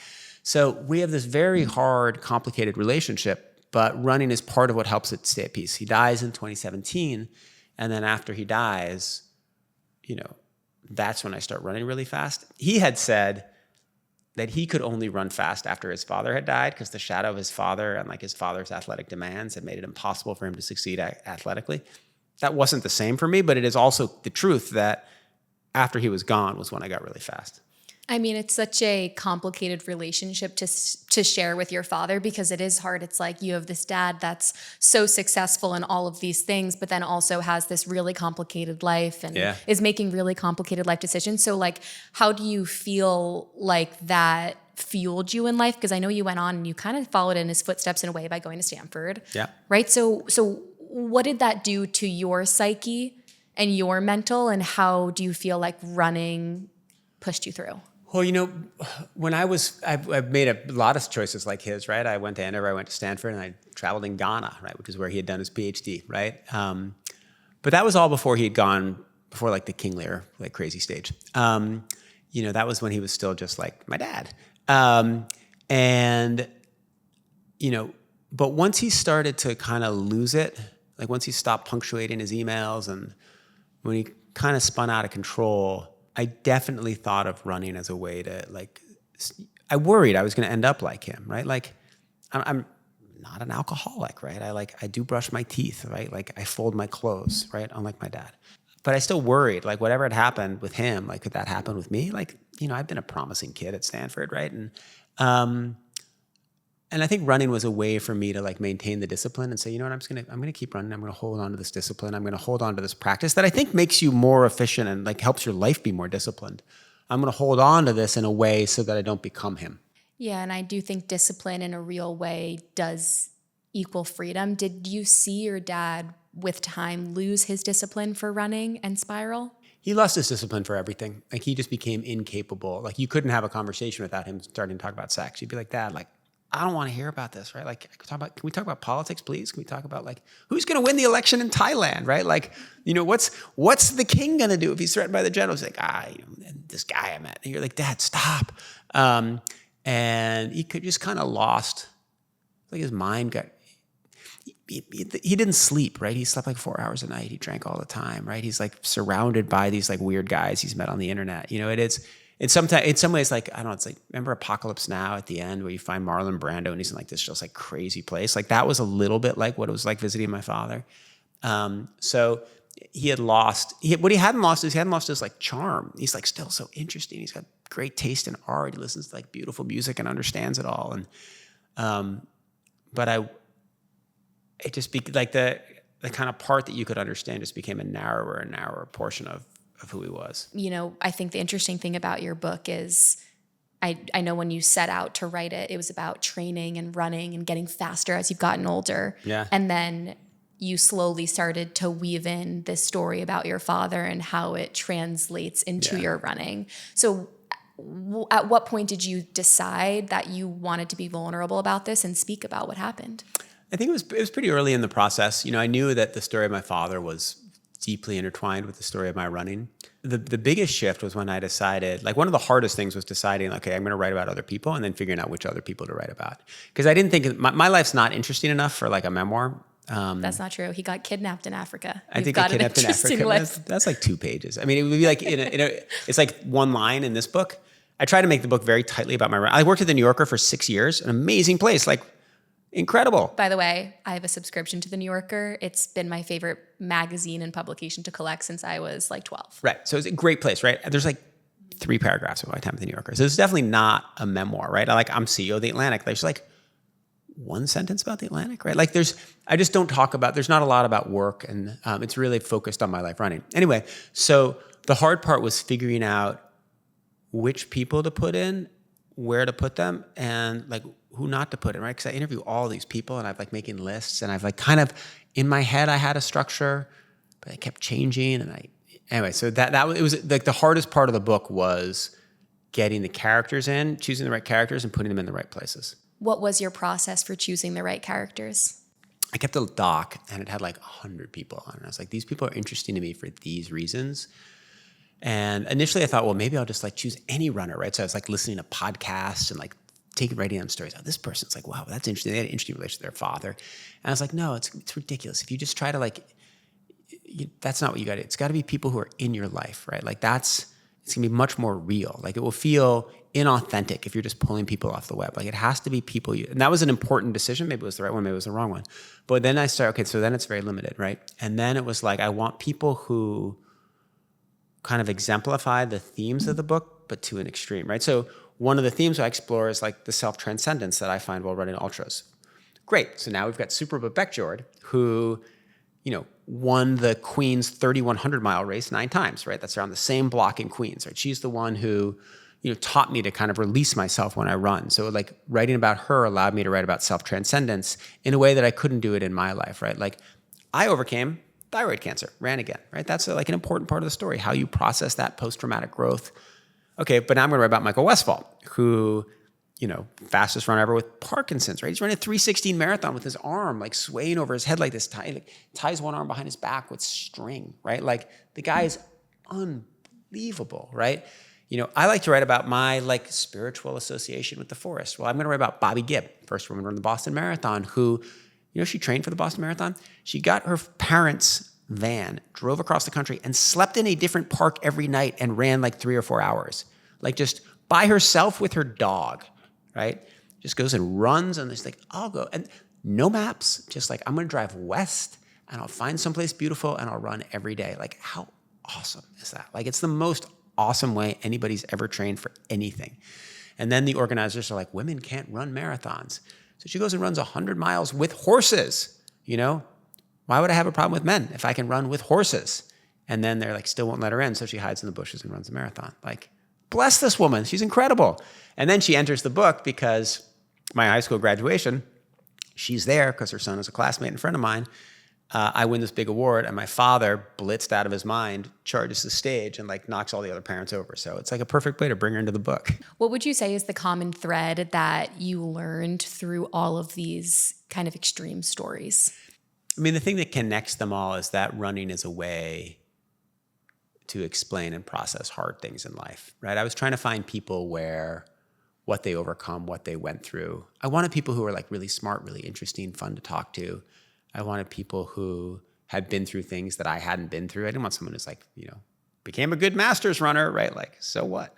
So we have this very hard, complicated relationship, but running is part of what helps it stay at peace. He dies in 2017. And then after he dies, that's when I start running really fast. He had said that he could only run fast after his father had died because the shadow of his father and like his father's athletic demands had made it impossible for him to succeed athletically. That wasn't the same for me, but it is also the truth that after he was gone was when I got really fast. I mean, it's such a complicated relationship to share with your father because it is hard. It's like you have this dad that's so successful in all of these things, but then also has this really complicated life and is making really complicated life decisions. So like, how do you feel like that fueled you in life? Because I know you went on and you kind of followed in his footsteps in a way by going to Stanford. Yeah. Right. So what did that do to your psyche and your mental, and how do you feel like running pushed you through? Well, when I've made a lot of choices like his, right? I went to Andover, I went to Stanford, and I traveled in Ghana, right? Which is where he had done his PhD, right? But that was all before he had gone, before like the King Lear, like crazy stage. That was when he was still just like my dad. But once he started to kind of lose it, like once he stopped punctuating his emails and when he kind of spun out of control, I definitely thought of running as a way to like, I worried I was going to end up like him, right? Like I'm not an alcoholic, right? I do brush my teeth, right? Like I fold my clothes, right? Unlike my dad. But I still worried, like whatever had happened with him, like could that happen with me? Like, I've been a promising kid at Stanford, right? And I think running was a way for me to like maintain the discipline and say, you know what, I'm going to keep running. I'm going to hold on to this discipline. I'm going to hold on to this practice that I think makes you more efficient and like helps your life be more disciplined. I'm going to hold on to this in a way so that I don't become him. Yeah. And I do think discipline in a real way does equal freedom. Did you see your dad with time lose his discipline for running and spiral? He lost his discipline for everything. Like he just became incapable. Like you couldn't have a conversation without him starting to talk about sex. You'd be like, Dad, like, I don't want to hear about this, right? Like, can we talk about politics, please? Can we talk about like who's going to win the election in Thailand, right? Like, what's the king going to do if he's threatened by the general? He's like, this guy I met. And you're like, Dad, stop. And he could just kind of lost, like his mind got. He didn't sleep, right? He slept like 4 hours a night. He drank all the time, right? He's like surrounded by these like weird guys he's met on the internet. It's in some ways, like, I don't know, it's like, remember Apocalypse Now at the end where you find Marlon Brando and he's in like this just like crazy place? Like that was a little bit like what it was like visiting my father. So what he hadn't lost his like charm. He's like still so interesting. He's got great taste in art. He listens to like beautiful music and understands it all. And, it just like the kind of part that you could understand just became a narrower and narrower portion of who he was. You know, I think the interesting thing about your book is I know when you set out to write it, it was about training and running and getting faster as you've gotten older. Yeah. And then you slowly started to weave in this story about your father and how it translates into your running. So at what point did you decide that you wanted to be vulnerable about this and speak about what happened? I think it was pretty early in the process. You know, I knew that the story of my father was deeply intertwined with the story of my running. The biggest shift was when I decided, like one of the hardest things was deciding, okay, I'm going to write about other people and then figuring out which other people to write about. Because I didn't think, my life's not interesting enough for like a memoir. That's not true. He got kidnapped in Africa. I think he kidnapped in Africa. That's like 2 pages. I mean, it would be like, it's like one line in this book. I try to make the book very tightly about my run. I worked at the New Yorker for 6 years, an amazing place, like incredible. By the way, I have a subscription to the New Yorker. It's been my favorite magazine and publication to collect since I was like 12. Right. So it's a great place, right? There's like 3 paragraphs of my time at the New Yorker. So it's definitely not a memoir, right? I'm CEO of the Atlantic. There's like 1 sentence about the Atlantic, right? Like I just don't talk about, there's not a lot about work, and it's really focused on my life running. Anyway, so the hard part was figuring out which people to put in, where to put them, and like who not to put in, right? Because I interview all these people and I've like making lists, and I've like kind of in my head I had a structure, but it kept changing. And anyway, so it was like the hardest part of the book was getting the characters in, choosing the right characters and putting them in the right places. What was your process for choosing the right characters? I kept a doc and it had like 100 people on it. I was like, these people are interesting to me for these reasons. And initially I thought, well, maybe I'll just like choose any runner, right? So I was like listening to podcasts and like writing down stories. Oh, this person's like, wow, that's interesting. They had an interesting relationship with their father. And I was like, no, it's ridiculous. If you just try to that's not what you got to do. It's got to be people who are in your life, right? Like it's going to be much more real. Like it will feel inauthentic if you're just pulling people off the web. Like it has to be people and that was an important decision. Maybe it was the right one, maybe it was the wrong one. But then I started, okay, so then it's very limited, right? And then it was like, I want people who kind of exemplify the themes of the book, but to an extreme, right? So one of the themes I explore is like the self-transcendence that I find while running ultras. Great. So now we've got Superba Beckjord, who, won the Queens 3,100 mile race 9 times, right? That's around the same block in Queens, right? She's the one who, taught me to kind of release myself when I run. So like writing about her allowed me to write about self-transcendence in a way that I couldn't do it in my life, right? Like I overcame thyroid cancer, ran again, right? That's like an important part of the story, how you process that post-traumatic growth. Okay, but now I'm going to write about Michael Westphal, who, fastest runner ever with Parkinson's, right? He's running a 3:16 marathon with his arm like swaying over his head like this, ties one arm behind his back with string, right? Like the guy is unbelievable, right? I like to write about my like spiritual association with the forest. Well, I'm going to write about Bobby Gibb, first woman to run the Boston Marathon, who, she trained for the Boston Marathon. She got her parents' van, drove across the country, and slept in a different park every night and ran like 3 or 4 hours, like just by herself with her dog, right? Just goes and runs, and it's like, I'll go. And no maps, just like, I'm going to drive west and I'll find someplace beautiful and I'll run every day. Like, how awesome is that? Like, it's the most awesome way anybody's ever trained for anything. And then the organizers are like, women can't run marathons. So she goes and runs 100 miles with horses, Why would I have a problem with men if I can run with horses? And then they're like, still won't let her in. So she hides in the bushes and runs a marathon. Like, bless this woman. She's incredible. And then she enters the book because my high school graduation, she's there because her son is a classmate and friend of mine. I win this big award, and my father, blitzed out of his mind, charges the stage and like knocks all the other parents over. So it's like a perfect way to bring her into the book. What would you say is the common thread that you learned through all of these kind of extreme stories? I mean, the thing that connects them all is that running is a way to explain and process hard things in life, right? I was trying to find people where what they overcome, what they went through. I wanted people who were like really smart, really interesting, fun to talk to. I wanted people who had been through things that I hadn't been through. I didn't want someone who's like, became a good masters runner, right? Like, so what?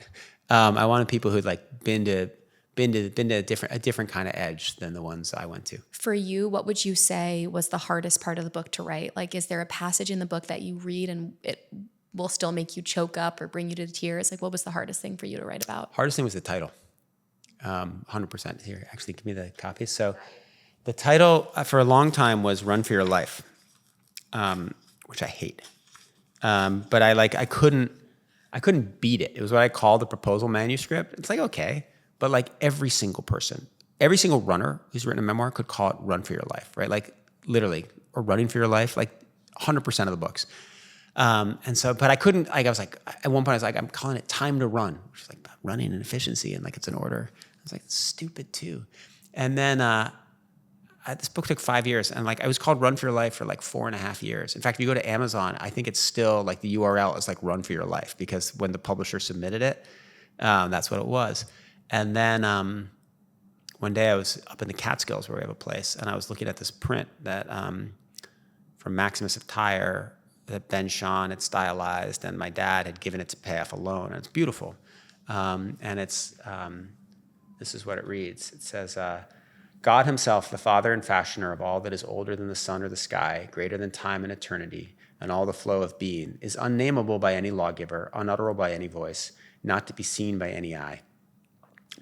I wanted people who'd like been to a different kind of edge than the ones I went to. For you, what would you say was the hardest part of the book to write? Like, is there a passage in the book that you read and it will still make you choke up or bring you to tears? Like, what was the hardest thing for you to write about? Hardest thing was the title. 100% here. Actually, give me the copy. So the title for a long time was Run for Your Life, which I hate. But I couldn't beat it. It was what I called the proposal manuscript. It's like, okay, but like every single person, every single runner who's written a memoir could call it Run for Your Life, right? Like literally, or Running for Your Life, like 100% of the books. And so, but I couldn't, like, I was like, at one point I was like, I'm calling it Time to Run, which is like about running and efficiency and like it's an order. I was like, it's stupid too. And then this book took 5 years, and like it was called Run for Your Life for like 4.5 years. In fact, if you go to Amazon, I think it's still like the URL is like Run for Your Life, because when the publisher submitted it, that's what it was. And then one day I was up in the Catskills where we have a place, and I was looking at this print that from Maximus of Tyre that Ben Shahn had stylized, and my dad had given it to pay off a loan, and it's beautiful. And it's this is what it reads. It says, God himself, the father and fashioner of all that is older than the sun or the sky, greater than time and eternity, and all the flow of being, is unnameable by any lawgiver, unutterable by any voice, not to be seen by any eye.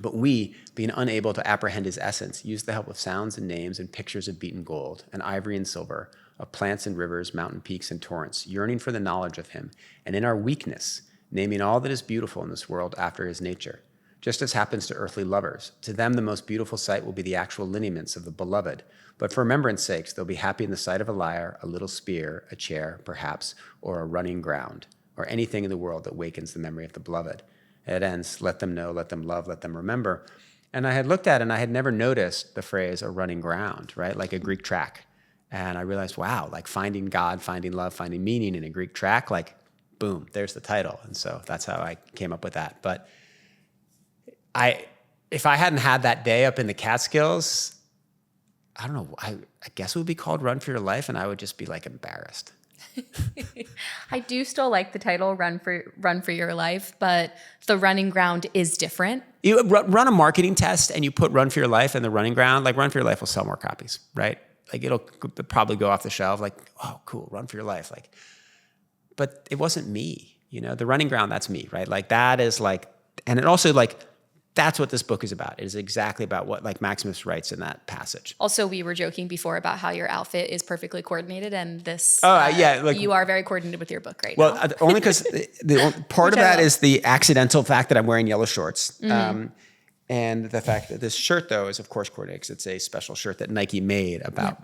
But we, being unable to apprehend his essence, use the help of sounds and names and pictures of beaten gold, and ivory and silver, of plants and rivers, mountain peaks and torrents, yearning for the knowledge of him, and in our weakness, naming all that is beautiful in this world after his nature. Just as happens to earthly lovers. To them, the most beautiful sight will be the actual lineaments of the beloved. But for remembrance sakes, they'll be happy in the sight of a lyre, a little spear, a chair, perhaps, or a running ground, or anything in the world that wakens the memory of the beloved. It ends, let them know, let them love, let them remember. And I had looked at it, and I had never noticed the phrase a running ground, right? Like a Greek track. And I realized, wow, like finding God, finding love, finding meaning in a Greek track, like, boom, there's the title. And so that's how I came up with that. But if I hadn't had that day up in the Catskills, I don't know, I guess it would be called Run for Your Life, and I would just be like embarrassed. I do still like the title Run for Your Life, but the running ground is different. You run a marketing test and you put Run for Your Life in the running ground, like Run for Your Life will sell more copies, right? Like it'll probably go off the shelf, like, oh, cool, Run for Your Life. Like, but it wasn't me, the running ground, that's me, right? Like that is like, and it also like, that's what this book is about. It is exactly about what like Maximus writes in that passage. Also, we were joking before about how your outfit is perfectly coordinated, and this. Yeah, like, you are very coordinated with your book right now. Well, only because the part of that is the accidental fact that I'm wearing yellow shorts, and the fact that this shirt though is of course coordinated because it's a special shirt that Nike made about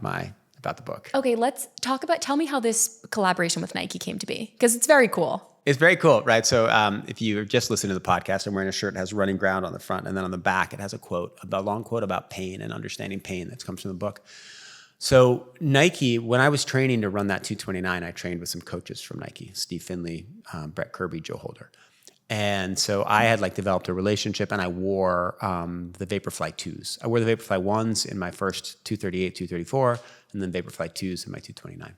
about the book. Okay, let's talk about. Tell me how this collaboration with Nike came to be, because it's very cool. It's very cool, right? So if you just listen to the podcast, I'm wearing a shirt that has running ground on the front, and then on the back it has a long quote about pain and understanding pain that comes from the book. So Nike, when I was training to run that 229, I trained with some coaches from Nike, Steve Finley, Brett Kirby, Joe Holder. And so I had like developed a relationship, and I wore the Vaporfly 2s. I wore the Vaporfly 1s in my first 238, 234, and then Vaporfly 2s in my 229.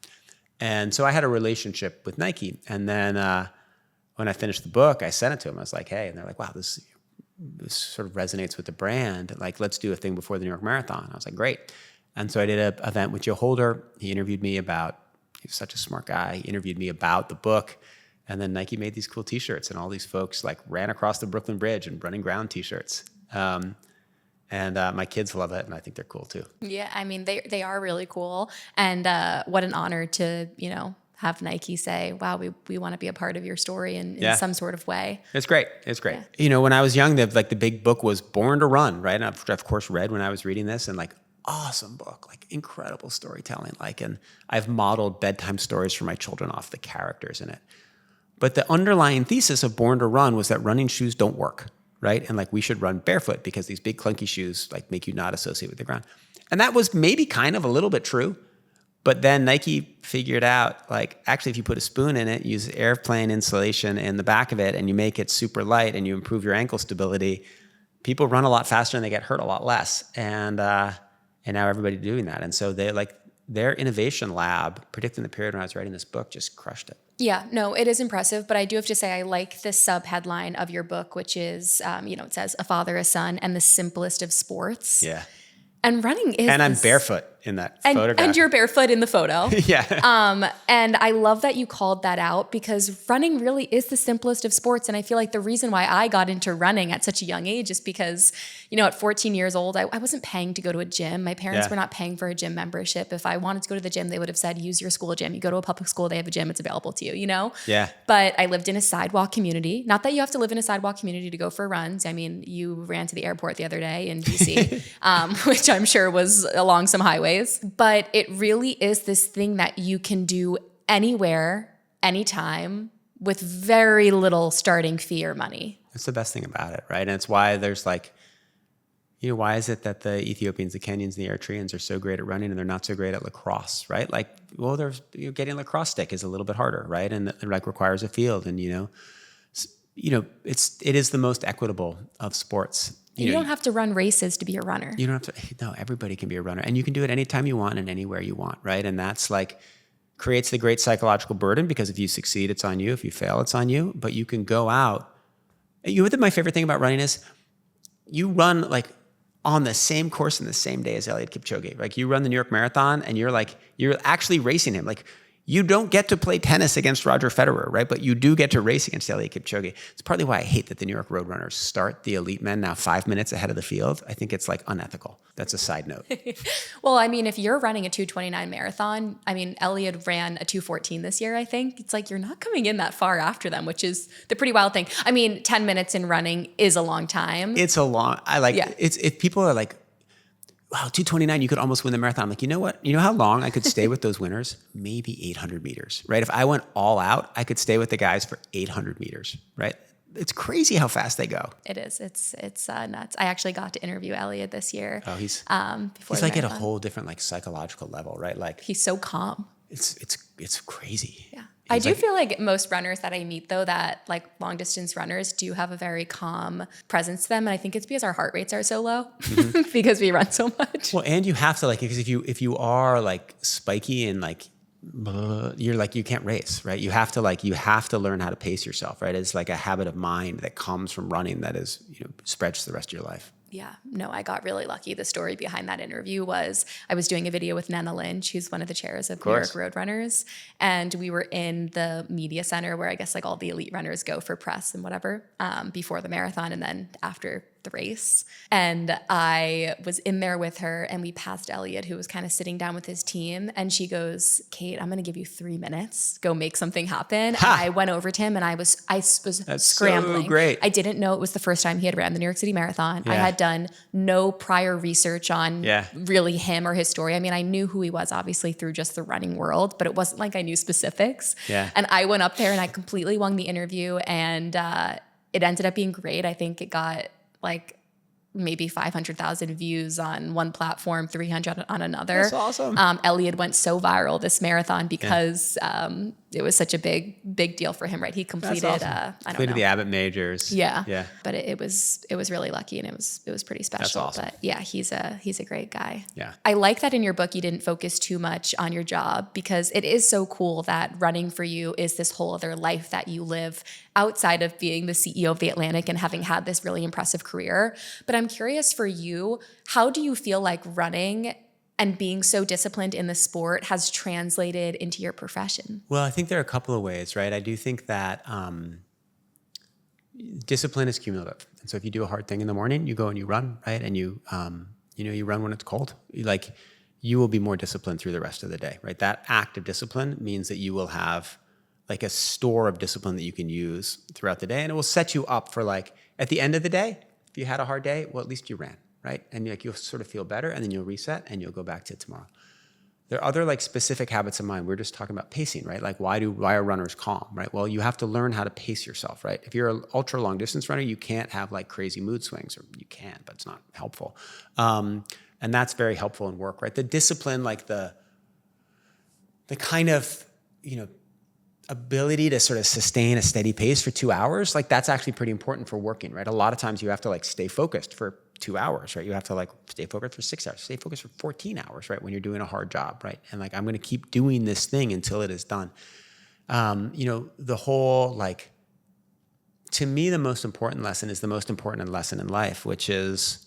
And so I had a relationship with Nike. And then when I finished the book, I sent it to them. I was like, hey, and they're like, wow, this sort of resonates with the brand. Like, let's do a thing before the New York Marathon. I was like, great. And so I did an event with Joe Holder. He interviewed me he's such a smart guy. He interviewed me about the book. And then Nike made these cool t-shirts, and all these folks like ran across the Brooklyn Bridge in running ground t-shirts. And my kids love it, and I think they're cool too. Yeah, I mean, they are really cool. And what an honor to, have Nike say, wow, we want to be a part of your story in some sort of way. It's great. It's great. Yeah. When I was young, the big book was Born to Run, right? And I've of course read when I was reading this, and like, awesome book, like incredible storytelling. Like, and I've modeled bedtime stories for my children off the characters in it. But the underlying thesis of Born to Run was that running shoes don't work, right? And like we should run barefoot because these big clunky shoes like make you not associate with the ground. And that was maybe kind of a little bit true. But then Nike figured out, like, actually, if you put a spoon in it, use airplane insulation in the back of it, and you make it super light and you improve your ankle stability, people run a lot faster and they get hurt a lot less. And now everybody's doing that. And so they like, their innovation lab predicting the period when I was writing this book just crushed it. Yeah, no, it is impressive, but I do have to say I like the sub-headline of your book, which is, it says a father, a son, and the simplest of sports. Yeah. And running is And I'm barefoot in that photograph. And you're barefoot in the photo. Yeah. And I love that you called that out because running really is the simplest of sports. And I feel like the reason why I got into running at such a young age is because, at 14 years old, I wasn't paying to go to a gym. My parents were not paying for a gym membership. If I wanted to go to the gym, they would have said, use your school gym. You go to a public school, they have a gym, it's available to you, Yeah. But I lived in a sidewalk community. Not that you have to live in a sidewalk community to go for runs. I mean, you ran to the airport the other day in DC, which I'm sure was along some highways. But it really is this thing that you can do anywhere, anytime, with very little starting fee or money. That's the best thing about it, right? And it's why there's why is it that the Ethiopians, the Kenyans, the Eritreans are so great at running and they're not so great at lacrosse, right? Getting a lacrosse stick is a little bit harder, right? And it requires a field, and it is the most equitable of sports. You don't have to run races to be a runner. You don't have to. No, everybody can be a runner, and you can do it anytime you want and anywhere you want, right? And that's creates the great psychological burden because if you succeed, it's on you. If you fail, it's on you. But you can go out. My favorite thing about running is you run on the same course in the same day as Eliud Kipchoge. You run the New York Marathon and you're actually racing him. You don't get to play tennis against Roger Federer, right? But you do get to race against Eliud Kipchoge. It's partly why I hate that the New York Roadrunners start the elite men now 5 minutes ahead of the field. I think it's unethical. That's a side note. Well, I mean, if you're running a 2:29 marathon, Eliud ran a 2:14 this year, I think. It's you're not coming in that far after them, which is the pretty wild thing. 10 minutes in running is a long time. It's a long, if people are wow, 2:29, you could almost win the marathon. I'm like, you know what? You know how long I could stay with those winners? Maybe 800 meters, right? If I went all out, I could stay with the guys for 800 meters, right? It's crazy how fast they go. It is. It's nuts. I actually got to interview Eliud this year. Oh, he's before at a whole different psychological level, right? He's so calm. It's crazy. Yeah. I do feel like most runners that I meet, though, that long distance runners do have a very calm presence to them. And I think it's because our heart rates are so low because we run so much. Well, and you have to because if you are spiky and you're you can't race, right? You have to learn how to pace yourself, right? It's a habit of mind that comes from running that is, spreads to the rest of your life. Yeah, no, I got really lucky. The story behind that interview was I was doing a video with Nana Lynch, who's one of the chairs of New York Roadrunners. And we were in the media center where I guess all the elite runners go for press and whatever before the marathon and then after the race. And I was in there with her and we passed Eliud, who was kind of sitting down with his team. And she goes, Kate, I'm going to give you 3 minutes. Go make something happen. Ha! And I went over to him and I was That's scrambling. So great. I didn't know it was the first time he had ran the New York City Marathon. Yeah. I had done no prior research on really him or his story. I knew who he was obviously through just the running world, but it wasn't I knew specifics. Yeah. And I went up there and I completely won the interview and it ended up being great. I think it got maybe 500,000 views on one platform, 300 on another. That's awesome. Eliud went so viral this marathon because it was such a big deal for him, right? He completed, awesome. Completed the Abbott majors. Yeah. But it was really lucky and it was pretty special. That's awesome. But yeah, he's a great guy. Yeah. I like that in your book, you didn't focus too much on your job because it is so cool that running for you is this whole other life that you live outside of being the CEO of The Atlantic and having had this really impressive career. But I'm curious for you, how do you feel like running and being so disciplined in the sport has translated into your profession? Well, I think there are a couple of ways, right? I do think that discipline is cumulative. And so if you do a hard thing in the morning, you go and you run, right? And you run when it's cold. You will be more disciplined through the rest of the day, right? That act of discipline means that you will have a store of discipline that you can use throughout the day. And it will set you up for at the end of the day, if you had a hard day, well, at least you ran, right? And you'll sort of feel better and then you'll reset and you'll go back to it tomorrow. There are other specific habits of mine. We're just talking about pacing, right? Why are runners calm, right? Well, you have to learn how to pace yourself, right? If you're an ultra long distance runner, you can't have crazy mood swings, or you can, but it's not helpful. And that's very helpful in work, right? The discipline, the kind of, ability to sort of sustain a steady pace for 2 hours, that's actually pretty important for working, right? A lot of times you have to stay focused for 2 hours, right? You have to like stay focused for 6 hours, stay focused for 14 hours, right? When you're doing a hard job, right? And like, I'm going to keep doing this thing until it is done. The whole like, to me, the most important lesson is the most important lesson in life, which is,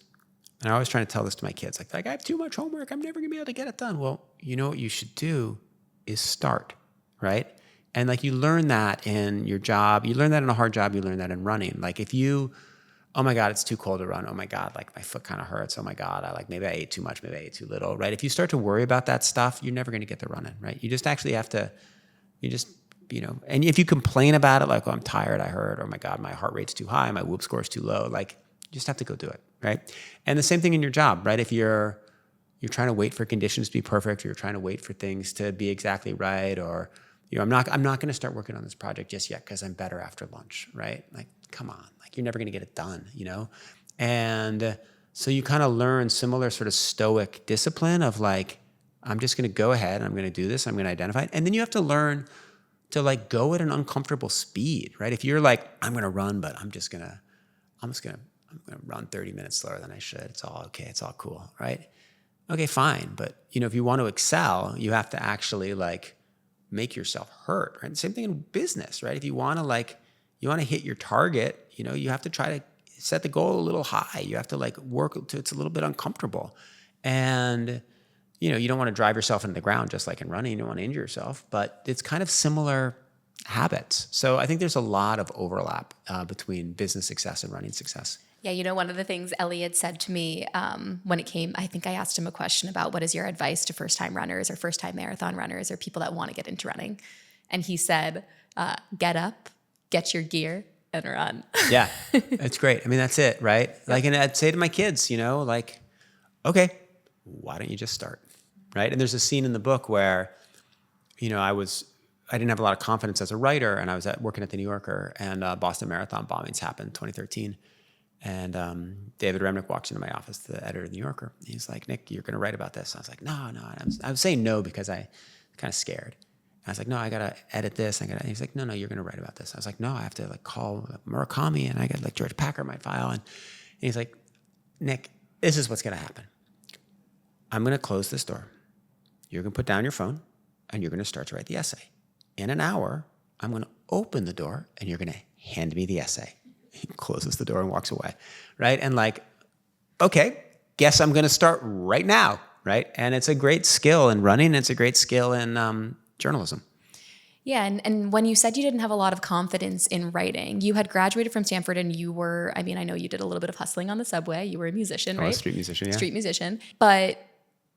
and I always try to tell this to my kids, like I have too much homework. I'm never going to be able to get it done. Well, you know what you should do is start, right? And like you learn that in your job, you learn that in a hard job, you learn that in running. Like if you, oh my God, it's too cold to run. Oh my God, like my foot kind of hurts. Oh my God, maybe I ate too much, maybe I ate too little, right? If you start to worry about that stuff, you're never going to get the running, right? You just actually have to, and if you complain about it, like, oh, I'm tired, I hurt, or my God, my heart rate's too high, my whoop score is too low, like you just have to go do it, right? And the same thing in your job, right? If you're trying to wait for conditions to be perfect, or you're trying to wait for things to be exactly right, or I'm not going to start working on this project just yet because I'm better after lunch, right? Like, come on, like you're never going to get it done, And so you kind of learn similar sort of stoic discipline of like, I'm just going to go ahead, I'm going to do this, I'm going to identify it. And then you have to learn to like go at an uncomfortable speed, right? If you're like, I'm going to run, but I'm going to run 30 minutes slower than I should. It's all okay. It's all cool, right? Okay, fine. But, if you want to excel, you have to actually like make yourself hurt, right? Same thing in business, right? If you want to hit your target, you have to try to set the goal a little high. You have to like work to it's a little bit uncomfortable. And, you don't want to drive yourself into the ground just like in running. You don't want to injure yourself, but it's kind of similar habits. So I think there's a lot of overlap between business success and running success. Yeah, one of the things Elliot said to me when it came, I think I asked him a question about what is your advice to first-time runners or first-time marathon runners or people that want to get into running. And he said, get up, get your gear, and run. Yeah, it's great. I mean, that's it, right? Yep. Like, and I'd say to my kids, like, okay, why don't you just start, right? And there's a scene in the book where, I didn't have a lot of confidence as a writer, and I was working at the New Yorker, and Boston Marathon bombings happened in 2013. And David Remnick walks into my office, the editor of the New Yorker. He's like, Nick, you're going to write about this. I was like, no. And I was saying no because I kind of scared. And I was like, no, I got to edit this. He's like, no, you're going to write about this. I was like, no, I have to like call Murakami, and I got like George Packer might file. And he's like, Nick, this is what's going to happen. I'm going to close this door. You're going to put down your phone, and you're going to start to write the essay. In an hour, I'm going to open the door, and you're going to hand me the essay. He closes the door and walks away, right? And like, okay, guess I'm going to start right now, right? And it's a great skill in running. It's a great skill in journalism. Yeah, and when you said you didn't have a lot of confidence in writing, you had graduated from Stanford and you were, I know you did a little bit of hustling on the subway. You were a musician, right? A street musician, yeah. Street musician. But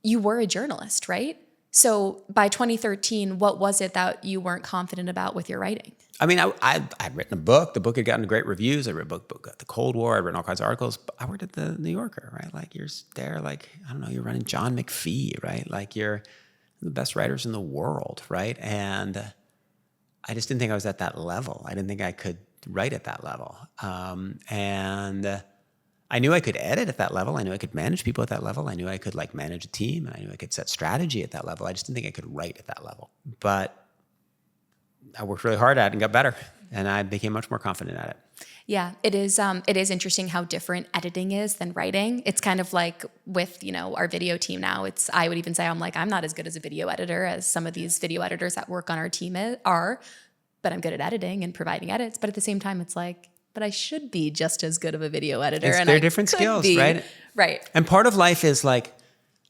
you were a journalist, right? So by 2013, what was it that you weren't confident about with your writing? I'd written a book. The book had gotten great reviews. I read a book about the Cold War. I'd written all kinds of articles. But I worked at the New Yorker, right? Like you're there, like, I don't know, you're running John McPhee, right? Like you're the best writers in the world, right? And I just didn't think I was at that level. I didn't think I could write at that level. And I knew I could edit at that level. I knew I could manage people at that level. I knew I could like manage a team, and I knew I could set strategy at that level. I just didn't think I could write at that level. But I worked really hard at it and got better, and I became much more confident at it. Yeah, it is interesting how different editing is than writing. It's kind of like with, our video team now. I would even say I'm not as good as a video editor as some of these video editors that work on our team are, but I'm good at editing and providing edits. But at the same time, it's like, but I should be just as good of a video editor. They're different skills, right? Right. And part of life is like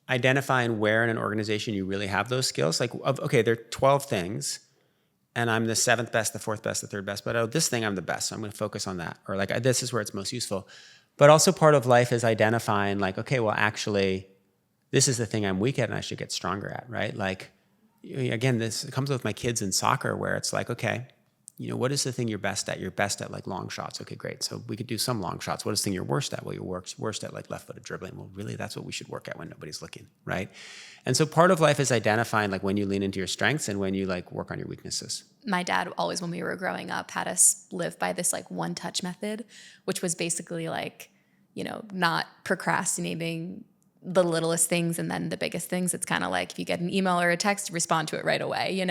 identifying where in an organization you really have those skills. Like, okay, there are 12 things, and I'm the 7th best, the 4th best, the 3rd best, but this thing I'm the best, so I'm going to focus on that. Or like, this is where it's most useful. But also part of life is identifying like, okay, well, actually, this is the thing I'm weak at and I should get stronger at, right? Like, again, this comes with my kids in soccer where it's like, okay, what is the thing you're best at? You're best at like long shots. Okay, great. So we could do some long shots. What is the thing you're worst at? Well, you're worst at like left-footed dribbling. Well, really, that's what we should work at when nobody's looking, right? And so part of life is identifying like when you lean into your strengths and when you like work on your weaknesses. My dad always, when we were growing up, had us live by this like one-touch method, which was basically like, not procrastinating the littlest things and then the biggest things. It's kind of like if you get an email or a text, respond to it right away,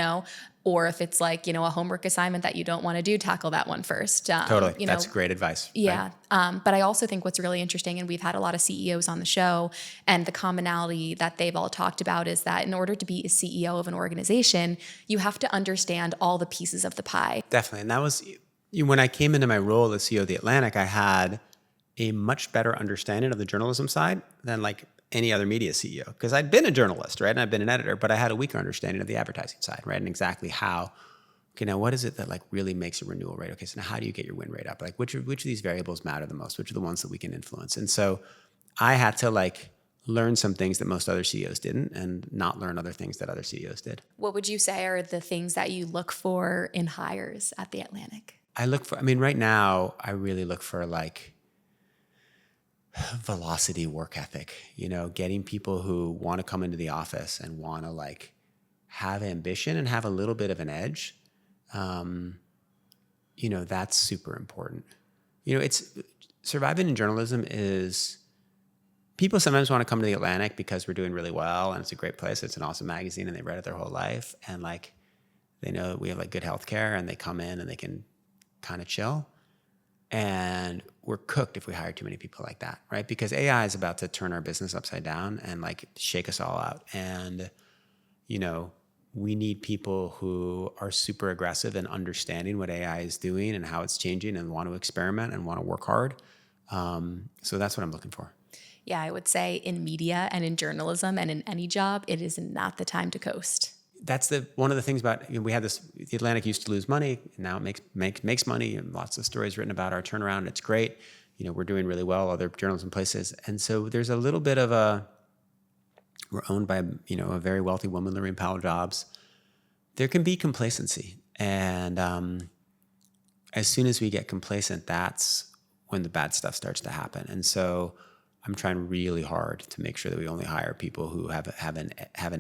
or if it's like, a homework assignment that you don't want to do, tackle that one first. Totally. That's great advice. Yeah. Right? But I also think what's really interesting, and we've had a lot of CEOs on the show, and the commonality that they've all talked about is that in order to be a CEO of an organization, you have to understand all the pieces of the pie. Definitely. And that was when I came into my role as CEO of The Atlantic, I had a much better understanding of the journalism side than like any other media CEO, because I'd been a journalist, right? And I've been an editor, but I had a weaker understanding of the advertising side, right? And exactly how, okay, now what is it that like really makes a renewal rate? Okay, so now how do you get your win rate up? Like which of these variables matter the most? Which are the ones that we can influence? And so I had to like learn some things that most other CEOs didn't and not learn other things that other CEOs did. What would you say are the things that you look for in hires at The Atlantic? Right now, I really look for like velocity work ethic, getting people who want to come into the office and want to like have ambition and have a little bit of an edge. That's super important. It's surviving in journalism is people sometimes want to come to The Atlantic because we're doing really well and it's a great place. It's an awesome magazine and they've read it their whole life. And like, they know that we have like good healthcare and they come in and they can kind of chill. And we're cooked if we hire too many people like that, right? Because AI is about to turn our business upside down and like shake us all out. And, we need people who are super aggressive in understanding what AI is doing and how it's changing and want to experiment and want to work hard. So that's what I'm looking for. Yeah, I would say in media and in journalism and in any job, it is not the time to coast. That's one of the things about, we had this, The Atlantic used to lose money. Now it makes money, and lots of stories written about our turnaround. It's great. We're doing really well, other journalism places. And so there's a little bit of we're owned by, a very wealthy woman, Lorraine Powell Jobs. There can be complacency. And as soon as we get complacent, that's when the bad stuff starts to happen. And so I'm trying really hard to make sure that we only hire people who have an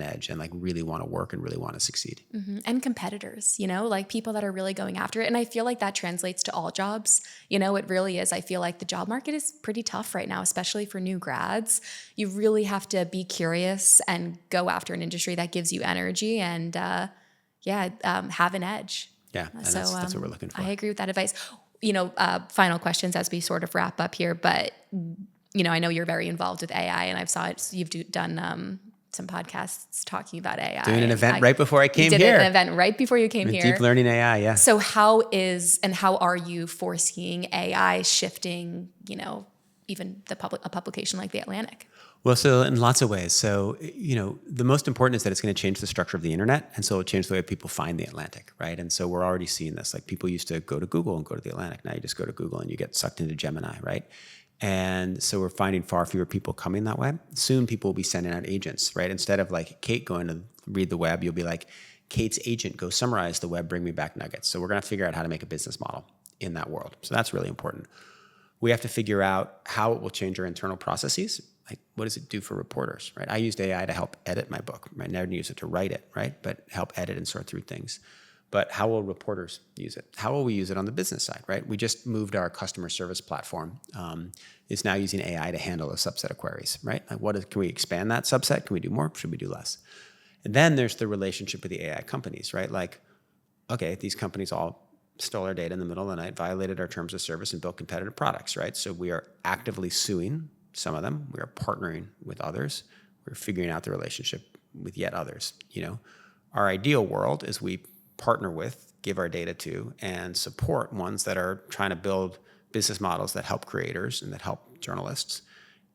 edge and like really want to work and really want to succeed. Mm-hmm. And competitors, like people that are really going after it. And I feel like that translates to all jobs. It really is. I feel like the job market is pretty tough right now, especially for new grads. You really have to be curious and go after an industry that gives you energy and have an edge. Yeah, and that's what we're looking for. I agree with that advice. Final questions as we sort of wrap up here, but I know you're very involved with AI, and I've saw it. You've done some podcasts talking about AI. Doing an event right before I came here. Did an event right before you came here. Deep learning AI, yeah. So how are you foreseeing AI shifting, even a publication like The Atlantic? Well, so in lots of ways. So, the most important is that it's going to change the structure of the internet. And so it'll change the way people find The Atlantic, right? And so we're already seeing this. Like people used to go to Google and go to The Atlantic. Now you just go to Google and you get sucked into Gemini, right? And so we're finding far fewer people coming that way. Soon people will be sending out agents, right? Instead of like Kate going to read the web, you'll be like, Kate's agent, go summarize the web, bring me back nuggets. So we're going to figure out how to make a business model in that world. So that's really important. We have to figure out how it will change our internal processes. Like, what does it do for reporters, right? I used AI to help edit my book. I never use it to write it, right? But help edit and sort through things. But how will reporters use it? How will we use it on the business side, right? We just moved our customer service platform. It's now using AI to handle a subset of queries, right? Like can we expand that subset? Can we do more? Should we do less? And then there's the relationship with the AI companies, right? Like, okay, these companies all stole our data in the middle of the night, violated our terms of service, and built competitive products, right? So we are actively suing some of them. We are partnering with others. We're figuring out the relationship with yet others. Our ideal world is we partner with, give our data to, and support ones that are trying to build business models that help creators and that help journalists.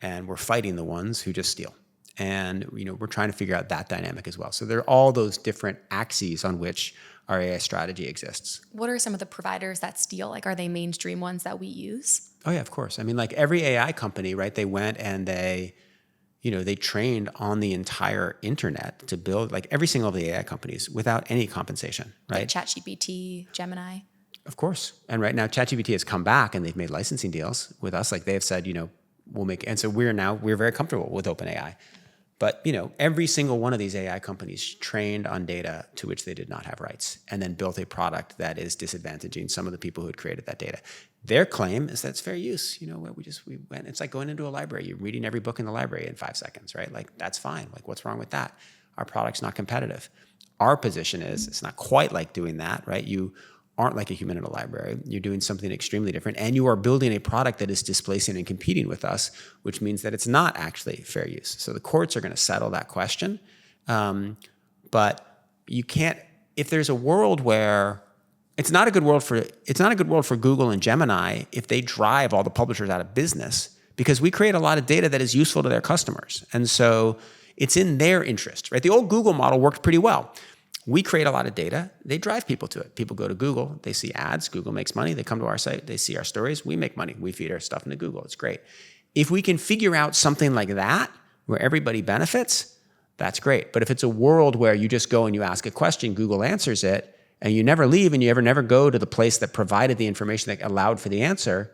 And we're fighting the ones who just steal. And we're trying to figure out that dynamic as well. So there are all those different axes on which our AI strategy exists. What are some of the providers that steal? Like, are they mainstream ones that we use? Oh yeah, of course. I mean, like every AI company, right? They went and they trained on the entire internet to build like every single of the AI companies without any compensation, right? Like ChatGPT, Gemini. Of course. And right now ChatGPT has come back and they've made licensing deals with us. Like they've said, we'll make, and so we're very comfortable with OpenAI. But, every single one of these AI companies trained on data to which they did not have rights and then built a product that is disadvantaging some of the people who had created that data. Their claim is that it's fair use. You know, we went, it's like going into a library. You're reading every book in the library in 5 seconds, right? Like, that's fine. Like, what's wrong with that? Our product's not competitive. Our position is it's not quite like doing that, right? You aren't like a human in a library. You're doing something extremely different, and you are building a product that is displacing and competing with us, which means that it's not actually fair use. So the courts are going to settle that question. But you can't, if there's a world where it's not a good world for Google and Gemini if they drive all the publishers out of business, because we create a lot of data that is useful to their customers. And so it's in their interest, right? The old Google model worked pretty well. We create a lot of data. They drive people to it. People go to Google. They see ads. Google makes money. They come to our site. They see our stories. We make money. We feed our stuff into Google. It's great. If we can figure out something like that where everybody benefits, that's great. But if it's a world where you just go and you ask a question, Google answers it, and you never leave and you never go to the place that provided the information that allowed for the answer,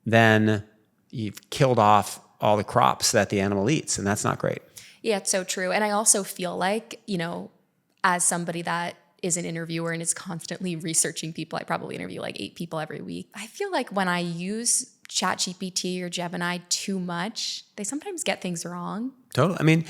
then you've killed off all the crops that the animal eats, and that's not great. Yeah, it's so true. And I also feel like, as somebody that is an interviewer and is constantly researching people, I probably interview like 8 people every week. I feel like when I use ChatGPT or Gemini too much, they sometimes get things wrong. Totally. I mean,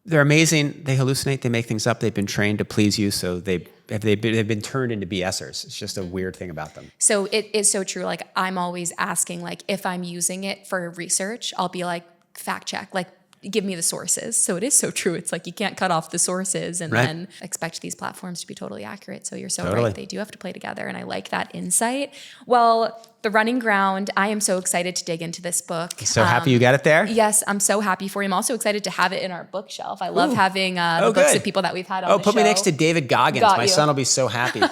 they're amazing. They hallucinate. They make things up. They've been trained to please you, so they've been turned into BSers. It's just a weird thing about them. So it is so true. Like, I'm always asking, like, if I'm using it for research, I'll be like, fact check, like, give me the sources. So it is so true. It's like you can't cut off the sources and then expect these platforms to be totally accurate. So you're so right. They do have to play together. And I like that insight. Well, The Running Ground, I am so excited to dig into this book. So happy you got it there? Yes, I'm so happy for you. I'm also excited to have it in our bookshelf. I love having the books of people that we've had on the show. Put me next to David Goggins. My son will be so happy.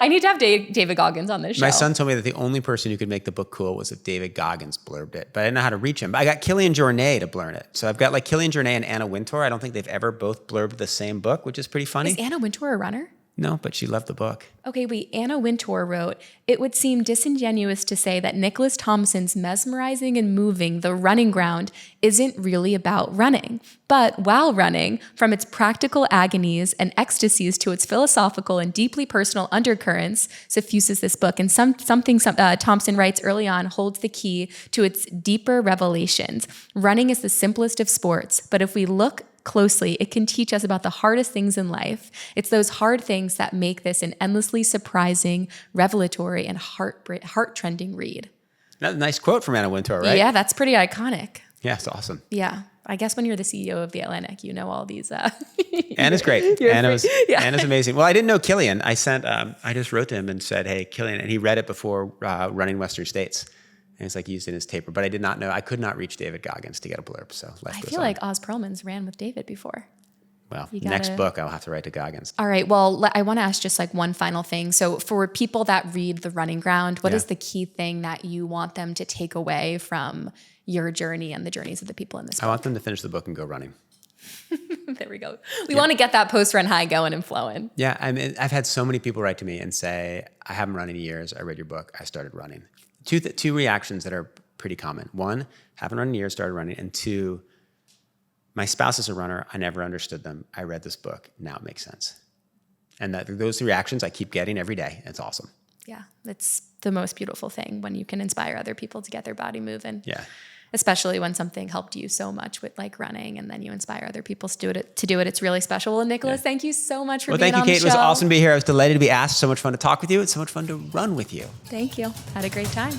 I need to have David Goggins on this show. My son told me that the only person who could make the book cool was if David Goggins blurbed it, but I didn't know how to reach him. But I got Killian Jornet to blurb it. So I've got like Killian Jornet and Anna Wintour. I don't think they've ever both blurbed the same book, which is pretty funny. Is Anna Wintour a runner? No, but she loved the book. Okay, wait. Anna Wintour wrote, "It would seem disingenuous to say that Nicholas Thompson's mesmerizing and moving The Running Ground isn't really about running. But while running, from its practical agonies and ecstasies to its philosophical and deeply personal undercurrents, suffuses this book. And something Thompson writes early on holds the key to its deeper revelations. Running is the simplest of sports, but if we look closely, it can teach us about the hardest things in life. It's those hard things that make this an endlessly surprising, revelatory, and heart-trending read." That's a nice quote from Anna Wintour, right? Yeah, that's pretty iconic. Yeah, it's awesome. Yeah. I guess when you're the CEO of The Atlantic, you know all these. Anna's great. Anna's amazing. Well, I didn't know Killian. I just wrote to him and said, "Hey, Killian," and he read it before running Western States. And it's like he used it in his taper, but I did not know. I could not reach David Goggins to get a blurb. So I feel like Oz Perlman's ran with David before. Well, next book I'll have to write to Goggins. All right. Well, I want to ask just like one final thing. So for people that read The Running Ground, what is the key thing that you want them to take away from your journey and the journeys of the people in this book? I want them to finish the book and go running. There we go. We want to get that post-run high going and flowing. Yeah. I mean, I've had so many people write to me and say, "I haven't run in years. I read your book. I started running." Two reactions that are pretty common. One, haven't run in years, started running. And two, my spouse is a runner. I never understood them. I read this book. Now it makes sense. And those reactions I keep getting every day. It's awesome. Yeah. It's the most beautiful thing when you can inspire other people to get their body moving. Yeah. Especially when something helped you so much with like running, and then you inspire other people to do it. It's really special. Well, Nicholas, thank you so much for being on the show. Thank you, Kate. It was awesome to be here. I was delighted to be asked. So much fun to talk with you. It's so much fun to run with you. Thank you. Had a great time.